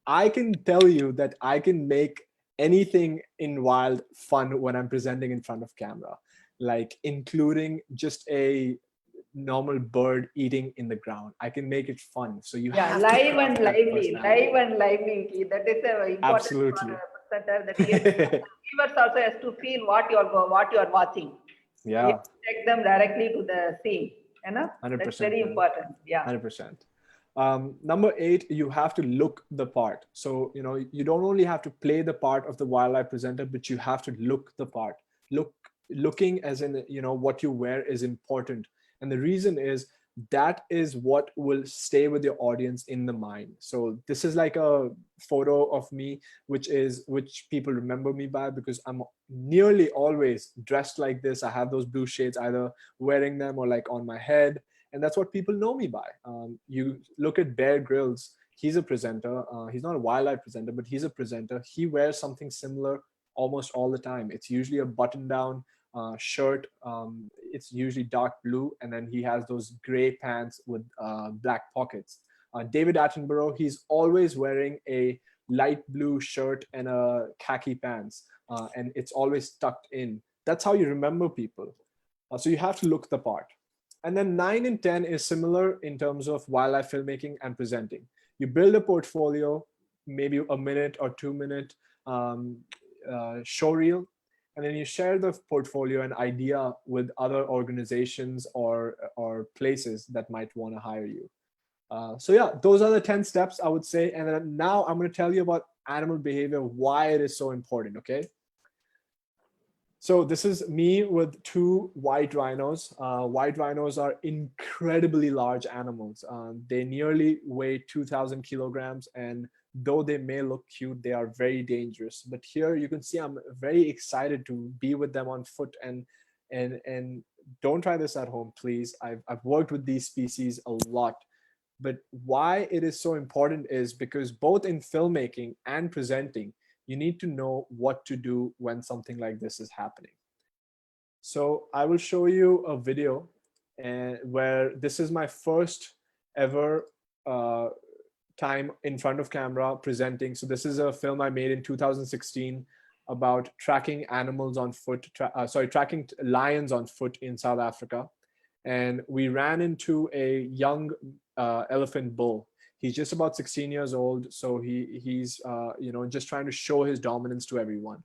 I can tell you that I can make anything in wild fun when I'm presenting in front of camera, like including just a normal bird eating in the ground. I can make it fun. So you have live to and lively, live and lively. That is a important Absolutely. for a presenter. That viewers also has to feel what you are watching. Yeah. You take them directly to the scene. 100%. That's very important. Yeah. 100%. Number 8, you have to look the part. So, you don't only have to play the part of the wildlife presenter, but you have to look the part. Looking as in, what you wear is important. And the reason is that is what will stay with your audience in the mind. So this is like a photo of me, which people remember me by, because I'm nearly always dressed like this. I have those blue shades, either wearing them or like on my head. And that's what people know me by. You look at Bear Grylls, he's a presenter. He's not a wildlife presenter, but he's a presenter. He wears something similar almost all the time. It's usually a button-down shirt. It's usually dark blue, and then he has those gray pants with black pockets. David Attenborough, he's always wearing a light blue shirt and a khaki pants, and it's always tucked in. That's how you remember people. So you have to look the part. And then 9 and 10 is similar in terms of wildlife filmmaking and presenting. You build a portfolio, maybe a minute or 2 minute show reel, and then you share the portfolio and idea with other organizations or places that might want to hire you. So yeah, those are the 10 steps I would say. And then now I'm going to tell you about animal behavior, why it is so important, okay? So this is me with 2 white rhinos. White rhinos are incredibly large animals. They nearly weigh 2,000 kilograms, and though they may look cute, they are very dangerous. But here you can see I'm very excited to be with them on foot, and don't try this at home, please. I've worked with these species a lot. But why it is so important is because both in filmmaking and presenting, you need to know what to do when something like this is happening. So I will show you a video where this is my first ever time in front of camera presenting. So this is a film I made in 2016 about tracking animals on foot, tracking lions on foot in South Africa. And we ran into a young elephant bull. He's just about 16 years old, so he's just trying to show his dominance to everyone.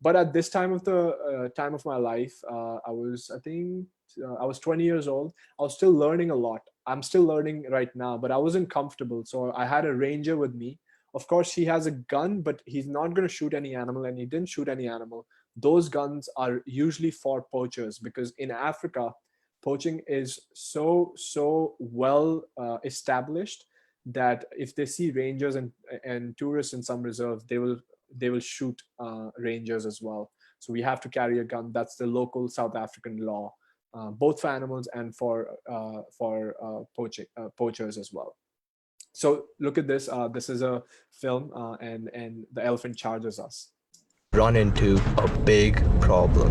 But at this time of my life, I was 20 years old. I was still learning a lot. I'm still learning right now, but I wasn't comfortable, so I had a ranger with me. Of course, he has a gun, but he's not going to shoot any animal, and he didn't shoot any animal. Those guns are usually for poachers, because in Africa, poaching is so well established that if they see rangers and tourists in some reserves, they will shoot rangers as well. So we have to carry a gun. That's the local South African law, both for animals and for poachers as well. So look at this. This is a film, and the elephant charges us. Run into a big problem.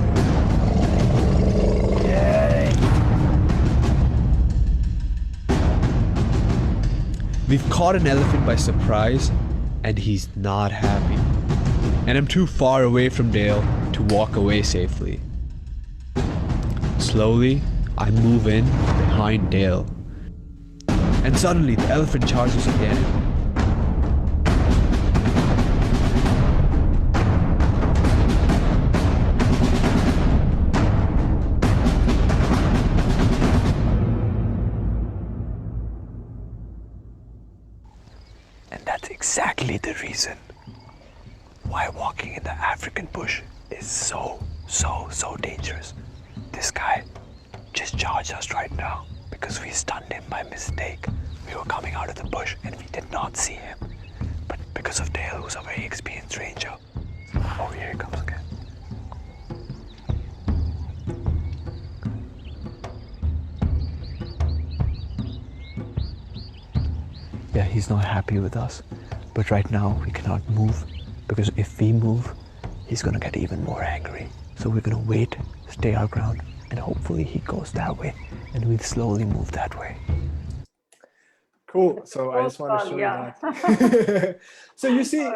We've caught an elephant by surprise, and he's not happy. And I'm too far away from Dale to walk away safely. Slowly, I move in behind Dale. And suddenly, the elephant charges again. And that's exactly the reason why walking in the African bush is so dangerous. This guy just charged us right now because we stunned him by mistake. We were coming out of the bush and we did not see him. But because of Dale, who's a very experienced ranger. Oh, here he comes again. Yeah, he's not happy with us. But right now, we cannot move, because if we move, he's gonna get even more angry. So we're gonna wait, stay our ground, and hopefully he goes that way, and we'll slowly move that way. Cool. So I just want to show you that. So you see, I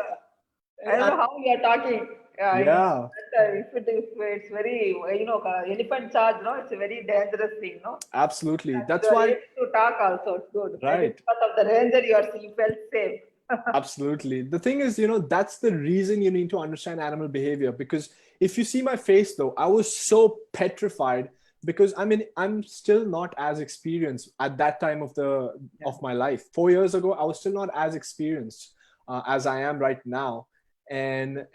don't know how you are talking. Yeah. If it's very, elephant charge, no, it's a very dangerous thing, no? Absolutely. And That's you are why. able to talk also, it's good. Right. Maybe because of the ranger, you felt safe. Absolutely. The thing is, that's the reason you need to understand animal behavior, because if you see my face though, I was so petrified, because I'm still not as experienced at that time of my life. 4 years ago, I was still not as experienced as I am right now. And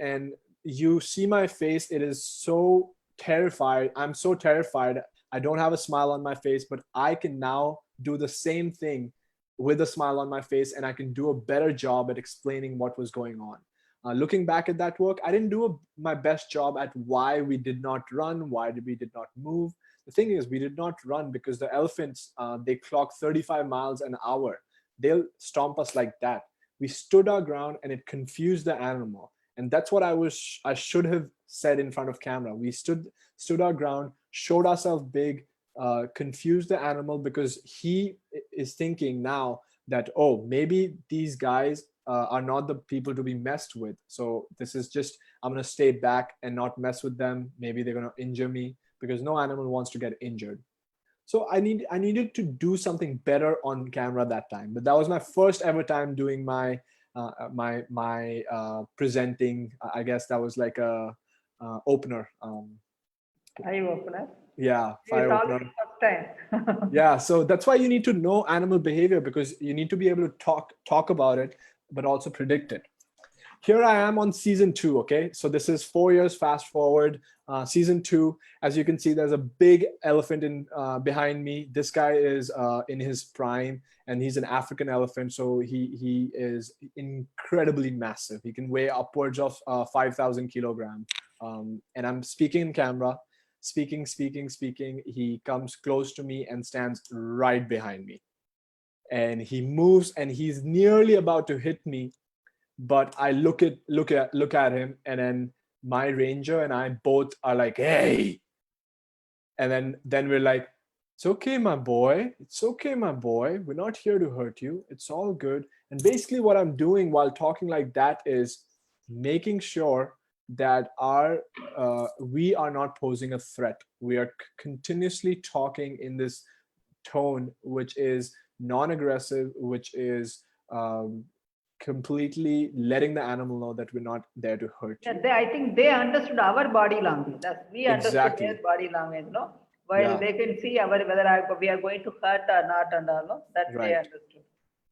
you see my face, it is so terrified. I'm so terrified. I don't have a smile on my face, but I can now do the same thing with a smile on my face, and I can do a better job at explaining what was going on. Looking back at that work, I didn't do my best job at why we did not run, why we did not move. The thing is, we did not run because the elephants, they clock 35 miles an hour. They'll stomp us like that. We stood our ground, and it confused the animal. And that's what I should have said in front of camera. We stood our ground, showed ourselves big, confused the animal, because he is thinking now that, oh, maybe these guys are not the people to be messed with. So this is just, I'm going to stay back and not mess with them. Maybe they're going to injure me, because no animal wants to get injured. So I needed to do something better on camera that time. But that was my first ever time doing my presenting. I guess that was like a opener. Eye opener. Yeah, fire opener. First time. Yeah, so that's why you need to know animal behavior, because you need to be able to talk about it, but also predict it. Here I am on season 2. Okay, so this is 4 years fast forward. Season 2, as you can see, there's a big elephant behind me. This guy is in his prime, and he's an African elephant, so he is incredibly massive. He can weigh upwards of 5,000 kilograms. And I'm speaking in camera, speaking. He comes close to me and stands right behind me, and he moves, and he's nearly about to hit me. But I look at him, and then my ranger and I both are like, hey. And then we're like, it's okay, my boy. It's okay, my boy. We're not here to hurt you. It's all good. And basically what I'm doing while talking like that is making sure that we are not posing a threat. We are continuously talking in this tone, which is non-aggressive, which is completely letting the animal know that we're not there to hurt you. Yeah, I think they understood our body language. We understood Exactly. their body language, no? While Yeah. they can see whether we are going to hurt or not and all, no? That they Right. understood.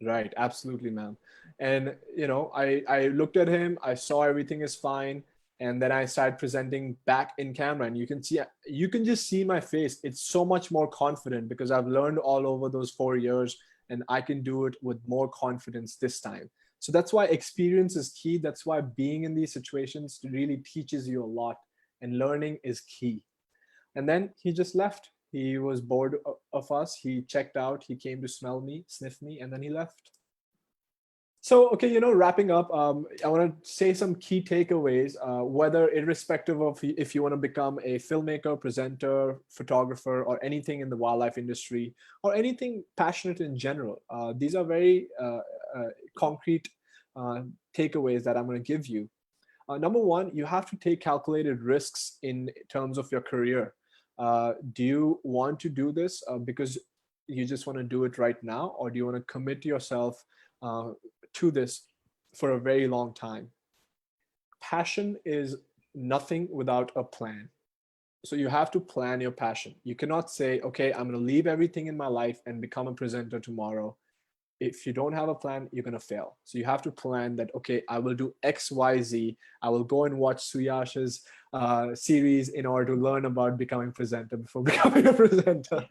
Right, absolutely, ma'am. And I looked at him, I saw everything is fine, and then I started presenting back in camera, and you can just see my face. It's so much more confident because I've learned all over those 4 years, and I can do it with more confidence this time. So that's why experience is key. That's why being in these situations really teaches you a lot, and learning is key. And then he just left. He was bored of us. He checked out. He came to smell me, sniff me, and then he left. So, okay, wrapping up, I want to say some key takeaways, whether irrespective of if you want to become a filmmaker, presenter, photographer, or anything in the wildlife industry, or anything passionate in general. These are very concrete takeaways that I'm going to give you. Number one, you have to take calculated risks in terms of your career. Do you want to do this because you just want to do it right now, or do you want to commit yourself to this for a very long time? Passion is nothing without a plan. So you have to plan your passion. You cannot say, okay, I'm going to leave everything in my life and become a presenter tomorrow. If you don't have a plan, you're going to fail. So you have to plan that, okay, I will do X, Y, Z. I will go and watch Suyash's series in order to learn about becoming presenter before becoming a presenter.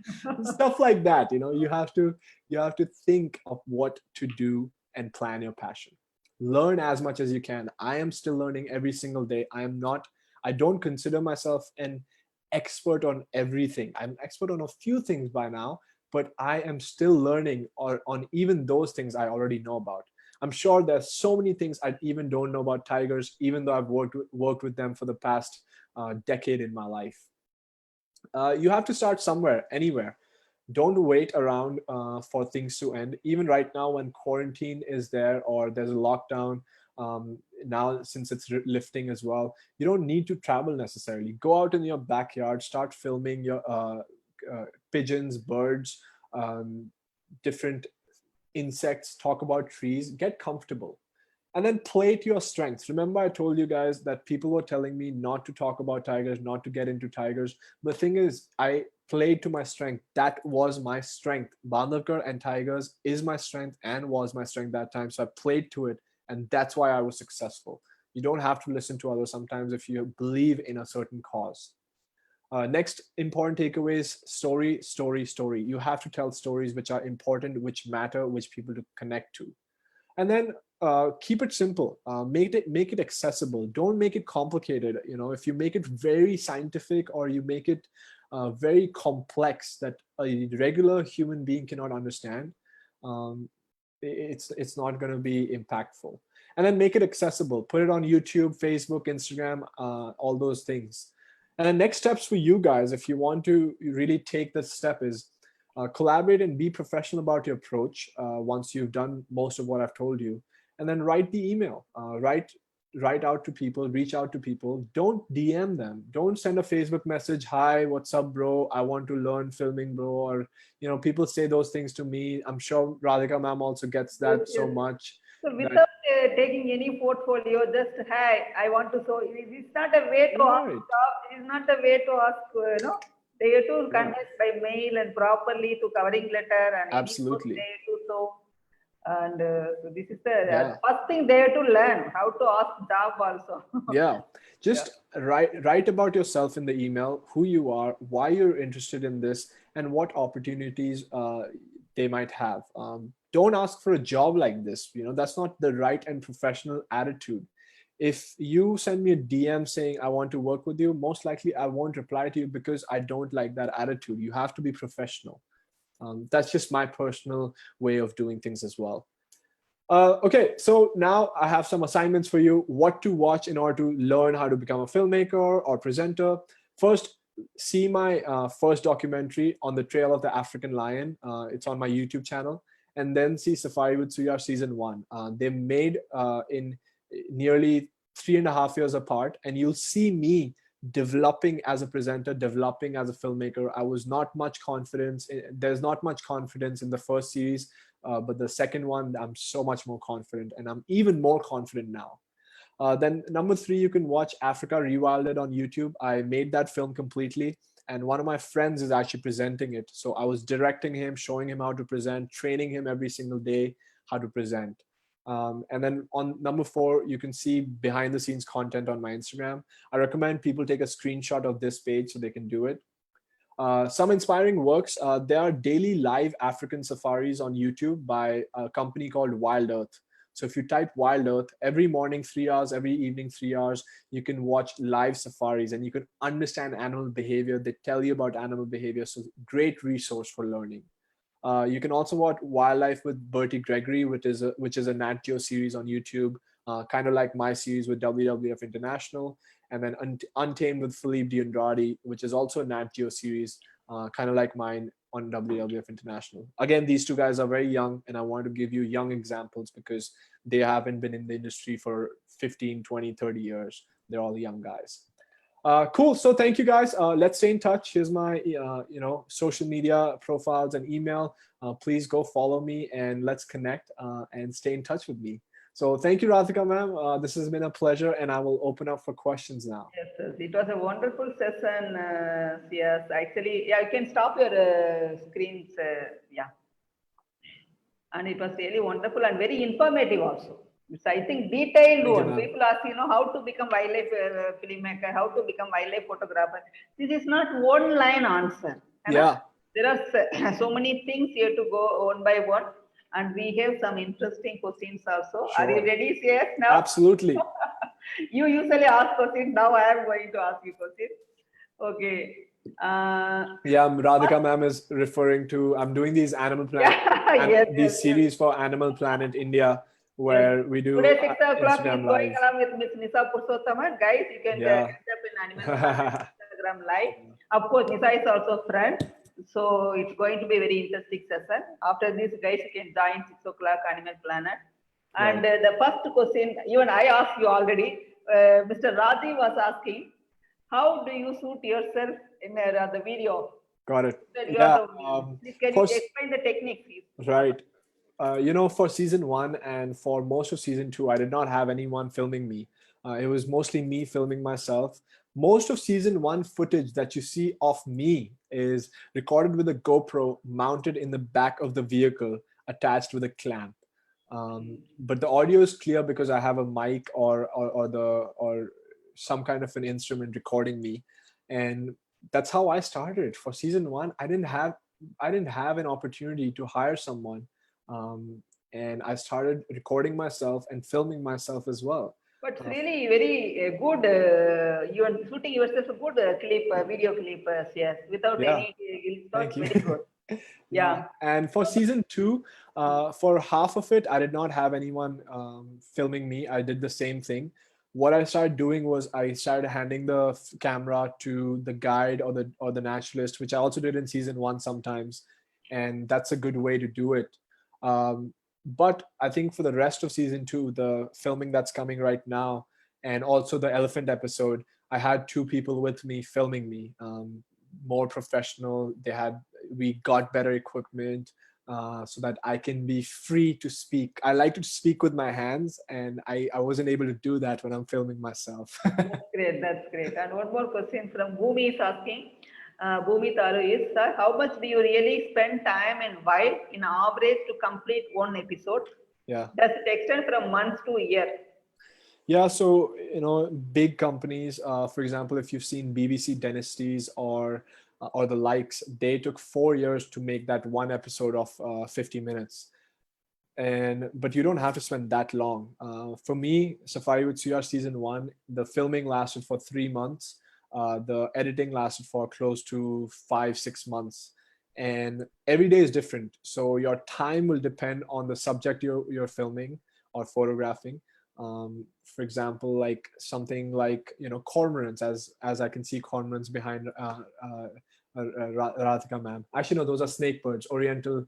Stuff like that. You have to think of what to do and plan your passion. Learn as much as you can. I am still learning every single day. I don't consider myself an expert on everything. I'm an expert on a few things by now, but I am still learning on even those things I already know about. I'm sure there's so many things I even don't know about tigers, even though I've worked with them for the past decade in my life. You have to start somewhere, anywhere. Don't wait around for things to end. Even right now, when quarantine is there or there's a lockdown, now since it's lifting as well, you don't need to travel necessarily. Go out in your backyard, start filming your pigeons, birds, different insects, talk about trees, get comfortable. And then play to your strengths. Remember, I told you guys that people were telling me not to talk about tigers, not to get into tigers. The thing is, I played to my strength. That was my strength. Bandhavgarh and tigers is my strength and was my strength that time. So I played to it, and that's why I was successful. You don't have to listen to others sometimes if you believe in a certain cause. Next important takeaway is story, story, story. You have to tell stories which are important, which matter, which people to connect to. And then keep it simple. Make it accessible. Don't make it complicated. If you make it very scientific or you make it very complex that a regular human being cannot understand, it's not going to be impactful. And then make it accessible. Put it on YouTube, Facebook, Instagram, all those things. And the next steps for you guys, if you want to really take this step, is collaborate and be professional about your approach once you've done most of what I've told you. And then write the email. Write out to people, reach out to people. Don't DM them. Don't send a Facebook message, hi, what's up, bro? I want to learn filming, bro. Or, people say those things to me. I'm sure Radhika ma'am also gets that so much. So without taking any portfolio, just, hi, I want to show. It's not a way to ask job. It is not a way to ask, they have to contact by mail and properly to covering letter and absolutely. They have to show. And so this is the first thing they have to learn, how to ask job also. Yeah, just write about yourself in the email, who you are, why you're interested in this, and what opportunities they might have. Don't ask for a job like this. That's not the right and professional attitude. If you send me a DM saying I want to work with you, most likely I won't reply to you because I don't like that attitude. You have to be professional. That's just my personal way of doing things as well. Okay, so now I have some assignments for you. What to watch in order to learn how to become a filmmaker or presenter. First, see my first documentary, On the Trail of the African Lion. It's on my YouTube channel. And then see Safari with Suyash season 1. They made in nearly 3.5 years apart, and you'll see me developing as a presenter, developing as a filmmaker. I was not much confidence. There's not much confidence in the first series. but the second one, I'm so much more confident, and I'm even more confident now. Then number 3, you can watch Africa Rewilded on YouTube. I made that film completely, and one of my friends is actually presenting it. So I was directing him, showing him how to present, training him every single day how to present. And then on number 4, you can see behind the scenes content on my Instagram. I recommend people take a screenshot of this page so they can do it. Some inspiring works. There are daily live African safaris on YouTube by a company called Wild Earth. So if you type Wild Earth, every morning 3 hours, every evening 3 hours, you can watch live safaris and you can understand animal behavior. They tell you about animal behavior. So great resource for learning. You can also watch Wildlife with Bertie Gregory, which is a Nat Geo series on YouTube, kind of like my series with WWF International, and then Untamed with Philippe D'Andrade, which is also a Nat Geo series, kind of like mine on WWF International. Again, these two guys are very young, and I wanted to give you young examples because they haven't been in the industry for 15, 20, 30 years. They're all young guys. Cool. So thank you guys. Let's stay in touch. Here's my social media profiles and email. Please go follow me and let's connect and stay in touch with me. So thank you, Radhika ma'am. This has been a pleasure, and I will open up for questions now. Yes, it was a wonderful session. Yes, actually, yeah, you can stop your screens. Yeah, and it was really wonderful and very informative also. It's, I think, detailed one. People ask, how to become wildlife filmmaker, how to become wildlife photographer. This is not one line answer. Yeah. There are so many things here to go one by one. And we have some interesting questions also. Sure. Are you ready, Suyash, now? Absolutely. You usually ask questions. Now I am going to ask you questions. Okay. Yeah, Radhika ma'am is referring to, I'm doing these Animal Planet, these series for Animal Planet India, where we do today 6 o'clock is Instagram going live. along with Miss Nisa Purushottama. Guys, you can catch up in Animal Planet Instagram live. Of course, Nisa is also friend. So it's going to be a very interesting session. After this, guys, you can join 6 o'clock Animal Planet. And the first question, even I asked you already, Mr. Raji was asking, how do you shoot yourself in the video? Got it. Yeah. Please, can you explain the technique, please? Right. For season 1 and for most of season 2, I did not have anyone filming me. It was mostly me filming myself. Most of season 1 footage that you see of me is recorded with a GoPro mounted in the back of the vehicle attached with a clamp. But the audio is clear because I have a mic or some kind of an instrument recording me. And that's how I started. For season 1, I didn't have an opportunity to hire someone. And I started recording myself and filming myself as well. But it's really very good. You are shooting yourself a good clip, video clip, yes, without any. It's not very good. Yeah. And for season 2, for half of it, I did not have anyone filming me. I did the same thing. What I started doing was I started handing the camera to the guide or the naturalist, which I also did in season 1 sometimes, and that's a good way to do it. But I think for the rest of season 2, the filming that's coming right now, and also the elephant episode, I had 2 people with me filming me, more professional. We got better equipment so that I can be free to speak. I like to speak with my hands, and I wasn't able to do that when I'm filming myself. That's great. That's great. And one more question from Bhumi is asking. Bhumi Taru is, sir, how much do you really spend time in wild in average to complete one episode? Yeah. Does it extend from months to a year? Yeah, so, big companies, for example, if you've seen BBC Dynasties or the likes, they took 4 years to make that one episode of 50 minutes. But you don't have to spend that long. For me, Safari with Suyash season 1, the filming lasted for 3 months. The editing lasted for close to 5-6 months, and every day is different. So your time will depend on the subject you're filming or photographing. For example, like something like cormorants, as I can see cormorants behind Radhika ma'am. Actually, no, those are snake birds, oriental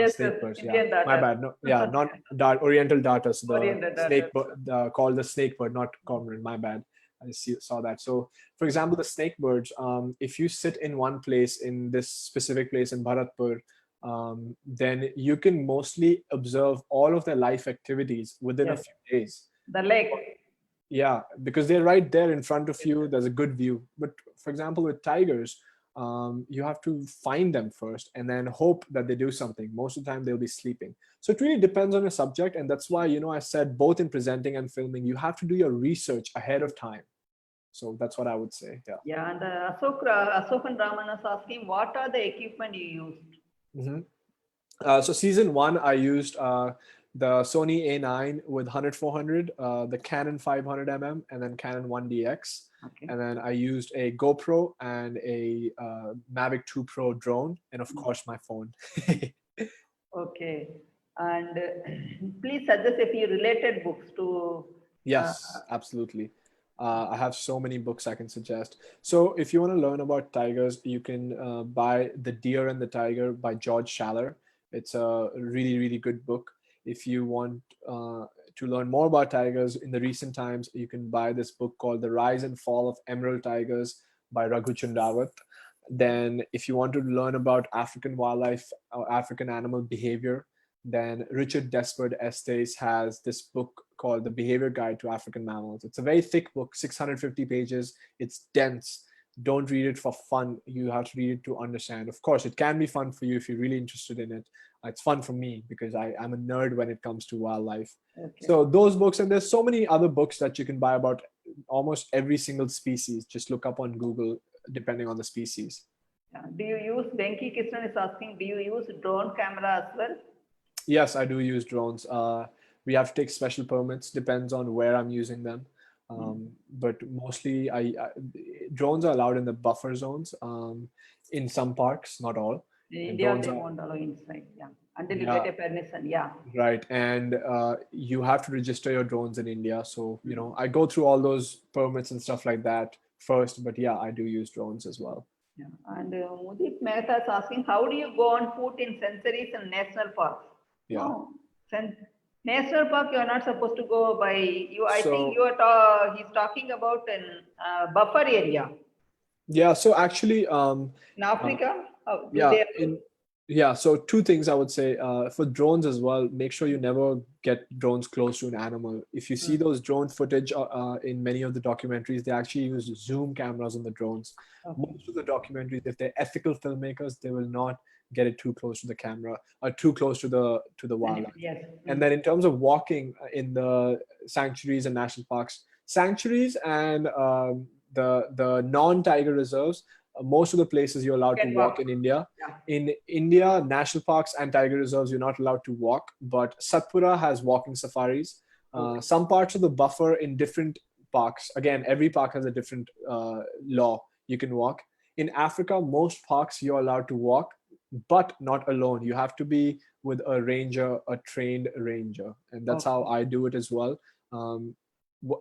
snake birds. Yeah, my bad. No, yeah, not oriental darters. The snake bird called the snake bird, not cormorant. My bad. I saw that. So, for example, the snake birds, if you sit in one place, in this specific place in Bharatpur, then you can mostly observe all of their life activities within a Yes. few days. The lake. Yeah, because they're right there in front of you. There's a good view. But for example, with tigers, you have to find them first and then hope that they do something. Most of the time, they'll be sleeping. So it really depends on your subject. And that's why, I said both in presenting and filming, you have to do your research ahead of time. So that's what I would say. Yeah. Yeah, and Ashokan Raman is asking, what are the equipment you used? So season 1, I used the Sony A9 with 100-400, the Canon 500mm, and then Canon 1DX. Okay. And then I used a GoPro and a Mavic 2 Pro drone, and of course my phone. Okay. And please suggest a few related books to. Yes, absolutely. I have so many books I can suggest. So if you want to learn about tigers, you can buy The Deer and the Tiger by George Schaller. It's a really, really good book. If you want to learn more about tigers in the recent times, you can buy this book called The Rise and Fall of Emerald Tigers by Raghu Chundawat. Then if you want to learn about African wildlife or African animal behavior, then Richard Despard Estes has this book called The Behavior Guide to African Mammals. It's a very thick book, 650 pages. It's dense. Don't read it for fun. You have to read it to understand. Of course, it can be fun for you if you're really interested in it. It's fun for me because I'm a nerd when it comes to wildlife. Okay. So those books, and there's so many other books that you can buy about almost every single species. Just look up on Google, depending on the species. Do you use, Venki Krishnan is asking, do you use drone camera as well? Yes, I do use drones. We have to take special permits, depends on where I'm using them. But mostly drones are allowed in the buffer zones in some parks, not all. In And India, drones they are- won't allow inside. Yeah. Until you Yeah. get a permission. Yeah. Right. And you have to register your drones in India. So, I go through all those permits and stuff like that first. But yeah, I do use drones as well. Yeah. And Mudit Mehta is asking, how do you go on foot in sanctuaries and national parks? Yeah. No. National park, you are not supposed to go by you. I So- think you are. He's talking about an buffer area Yeah. So actually, in Africa. How do yeah, they- so two things I would say for drones as well. Make sure you never get drones close to an animal. If you see those drone footage in many of the documentaries, they actually use zoom cameras on the drones. Okay. Most of the documentaries, if they're ethical filmmakers, they will not get it too close to the camera or too close to the wildlife. Yes. And then in terms of walking in the sanctuaries and national parks, sanctuaries and the non-tiger reserves, most of the places you're allowed to Can walk walk. in India. Yeah. In India, national parks and tiger reserves, you're not allowed to walk, but Satpura has walking safaris. Some parts of the buffer in different parks, again, every park has a different law. You can walk. In Africa, most parks you're allowed to walk, but not alone. You have to be with a ranger, a trained ranger. And that's how I do it as well.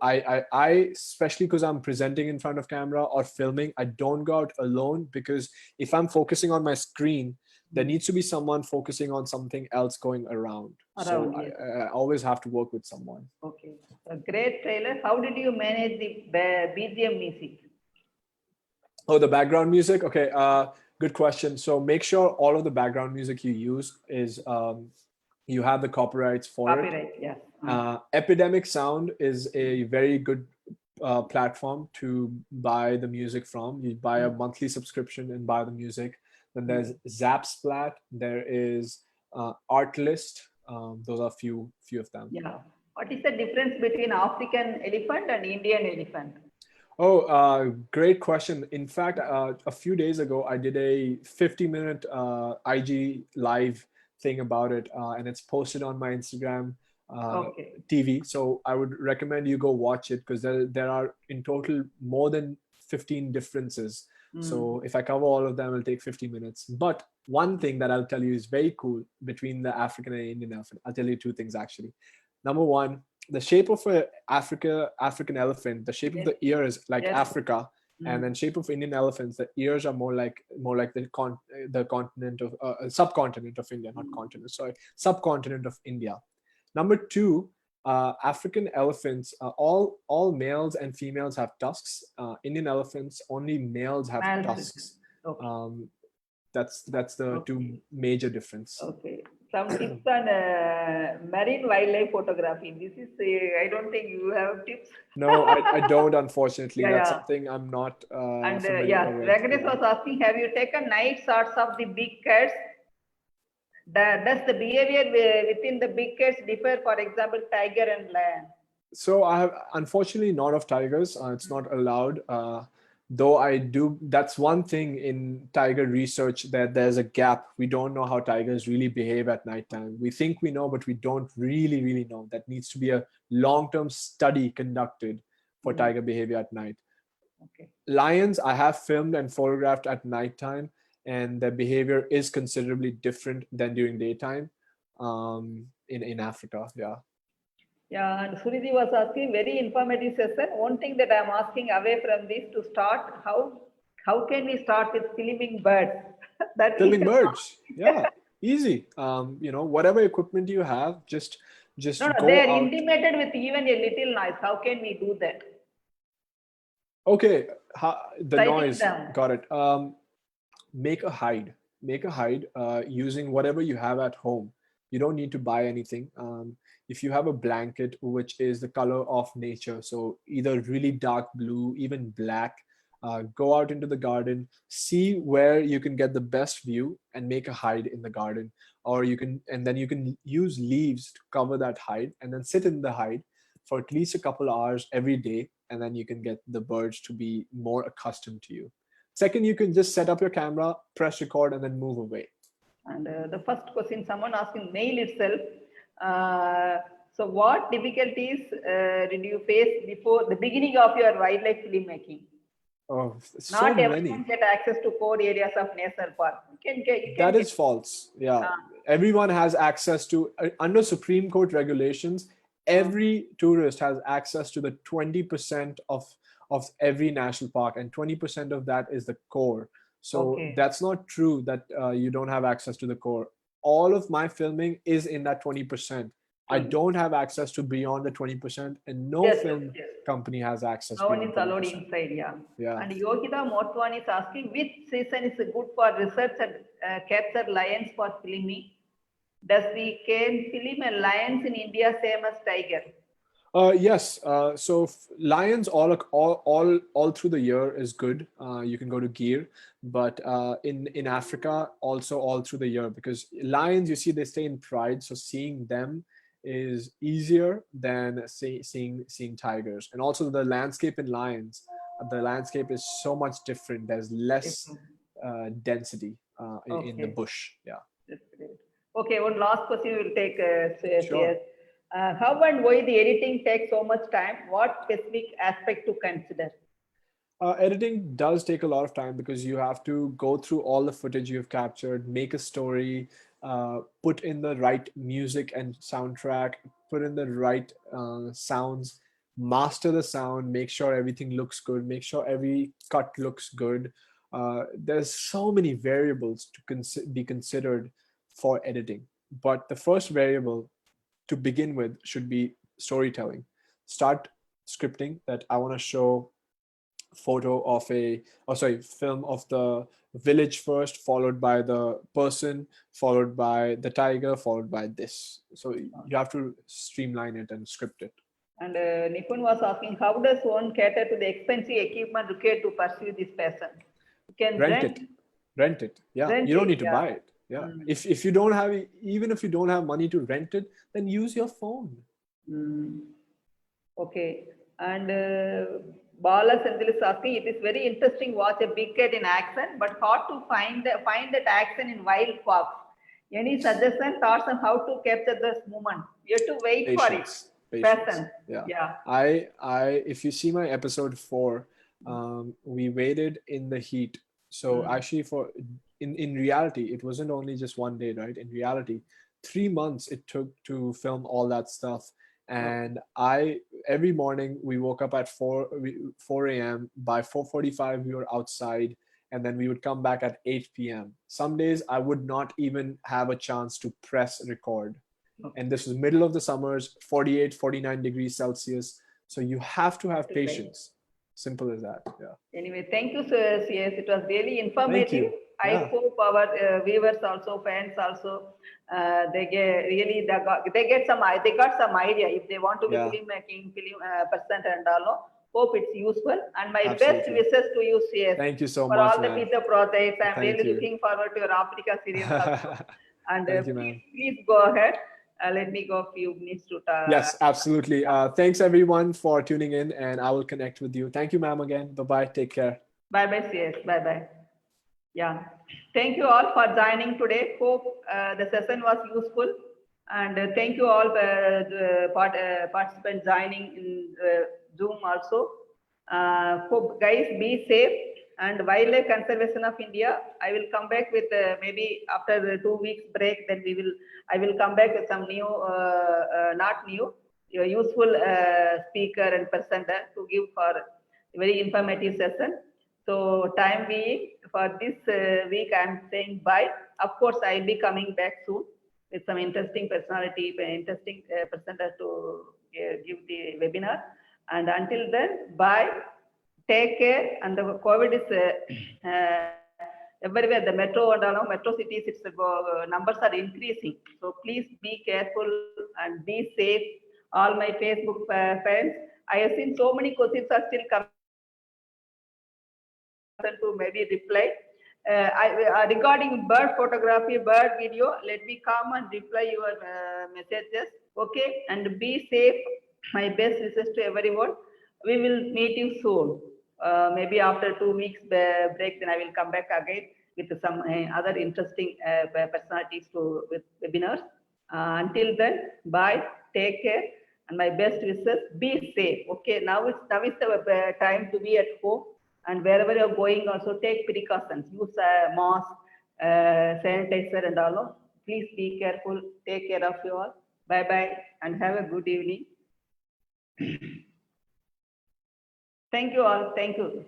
I especially because I'm presenting in front of camera or filming, I don't go out alone, because if I'm focusing on my screen, there needs to be someone focusing on something else going around. So Yes. I always have to work with someone. Okay. A great trailer. How did you manage the BGM music? Oh, the background music. Okay. Good question. So make sure all of the background music you use is you have the copyrights for it. Copyright. Yes. Epidemic Sound is a very good platform to buy the music from. You buy a monthly subscription and buy the music. Then there's Zapsplat. There is Artlist. Those are few of them. Yeah. What is the difference between African elephant and Indian elephant? Oh, great question. In fact, a few days ago, I did a 50-minute IG live thing about it, and it's posted on my Instagram TV. So I would recommend you go watch it, because there are in total more than 15 differences. So if I cover all of them, it'll take 50 minutes. But one thing that I'll tell you is very cool between the African and Indian elephant. I'll tell you two things actually. Number one, the shape of an African elephant, the shape of the ears like Africa, and then shape of Indian elephants, the ears are more like the continent of subcontinent of India, not continent. Sorry, subcontinent of India. Number two, African elephants, all males and females have tusks. Indian elephants, only males have tusks. That's the two major difference. Okay. Some tips on marine wildlife photography. This is, I don't think you have tips. No, I don't, unfortunately. Yeah, That's yeah. something I'm not And familiar with. Venkatesh was asking, have you taken night shots of the big cats? Does the behavior within the big cats differ, for example, tiger and lion? So I have, unfortunately, not of tigers. It's not allowed. Though I do, that's one thing in tiger research, that there's a gap. We don't know how tigers really behave at nighttime. We think we know, but we don't really know. That needs to be a long-term study conducted for tiger behavior at night. Okay. Lions, I have filmed and photographed at nighttime, and their behavior is considerably different than during daytime in Africa. Yeah. Yeah, and Suriji was asking, very informative session. One thing that I'm asking away from this to start, how can we start with filming birds? Filming birds, yeah, easy. Whatever equipment you have, just No, go they are out. intimated with even a little noise. How can we do that? Okay, the Sighting noise, them. got it. Make a hide using whatever you have at home. You don't need to buy anything. If you have a blanket which is the color of nature, so either really dark blue, even black, go out into the garden, see where you can get the best view and make a hide in the garden. Or then you can use leaves to cover that hide and then sit in the hide for at least a couple hours every day, and then you can get the birds to be more accustomed to you. Second, you can just set up your camera, press record, and then move away. And the first question, someone asking mail itself. So what difficulties did you face before the beginning of your wildlife filmmaking? Oh, so Not many. everyone get access to core areas of national park. You can That is false. Yeah. Everyone has access to, under Supreme Court regulations, every tourist has access to the 20% of every national park, and 20% of that is the core. So that's not true that you don't have access to the core. All of my filming is in that 20%. I don't have access to beyond the 20%, and no film company has access. No one is beyond allowed 20%. inside, Yeah. And Yogita Motwan is asking, which season is good for research and capture lions for filming? Does we can film a lions in India same as tiger? Yes. So lions all through the year is good. You can go to Gir, but in Africa also all through the year, because lions, you see, they stay in pride, so seeing them is easier than seeing tigers. And also the landscape in lions, the landscape is so much different. There's less density in the bush. Yeah. That's great. Okay, one last question we will take. Sure. How and why the editing takes so much time? What specific aspect to consider? Editing does take a lot of time, because you have to go through all the footage you've captured, make a story, put in the right music and soundtrack, put in the right sounds, master the sound, make sure everything looks good, make sure every cut looks good. There's so many variables to be considered for editing. But the first variable to begin with should be storytelling. Start scripting that I want to show film of the village first, followed by the person, followed by the tiger, followed by this. So you have to streamline it and script it. And Nipun was asking, how does one cater to the expensive equipment required to pursue this passion? You can rent it. Yeah, you don't need to buy it. Yeah. If you don't have, even if you don't have money to rent it, then use your phone. Okay. And Bala Senthil is asking, it is very interesting watch a big cat in action, but hard to find that action in wild parks. Any suggestion, thoughts on how to capture this moment? You have to wait for it. Patience. Yeah. If you see my episode 4, we waited in the heat. So actually in reality, it wasn't only just one day, right? In reality, 3 months it took to film all that stuff. And every morning we woke up at 4 a.m. By 4:45 we were outside, and then we would come back at 8 p.m. Some days I would not even have a chance to press record. And this was middle of the summers, 48, 49 degrees Celsius. So you have to have patience. Simple as that. Yeah. Anyway, thank you, sir. Yes, it was really informative. I Yeah. hope our viewers also, fans also, they got some idea if they want to be Yeah. filmmaking, film presenter and all. Hope it's useful, and my best Absolutely. wishes to you, CS, Thank you so for much, all the ma'am. future projects. I'm Thank really you. looking forward to your Africa series also. And Thank you, ma'am. please go ahead. Let me go a few minutes to Yes, absolutely. Thanks everyone for tuning in, and I will connect with you. Thank you, ma'am, again. Bye-bye. Take care. Bye-bye, CS. Bye-bye. Yeah. Thank you all for joining today. Hope the session was useful. And thank you all the participants joining in Zoom also. Hope guys be safe. And Wildlife Conservation of India, I will come back with maybe after the 2 weeks break, then I will come back with some new, not new, useful speaker and presenter to give for a very informative session. So time being, for this week, I'm saying bye. Of course, I'll be coming back soon with some interesting personality, interesting presenter to give the webinar. And until then, bye. Take care. And the COVID is everywhere. The metro and all, metro cities, its numbers are increasing. So please be careful and be safe. All my Facebook fans, I have seen so many questions are still coming to maybe reply. Regarding bird photography, bird video, let me come and reply your messages. Okay, and be safe. My best wishes to everyone. We will meet you soon. Maybe after 2 weeks break, then I will come back again with some other interesting personalities with webinars. Until then, bye. Take care. And my best wishes. Be safe. Okay, now is the time to be at home. And wherever you're going, also take precautions. Use mask, sanitizer, and all. Please be careful. Take care of you all. Bye-bye, and have a good evening. Thank you all. Thank you.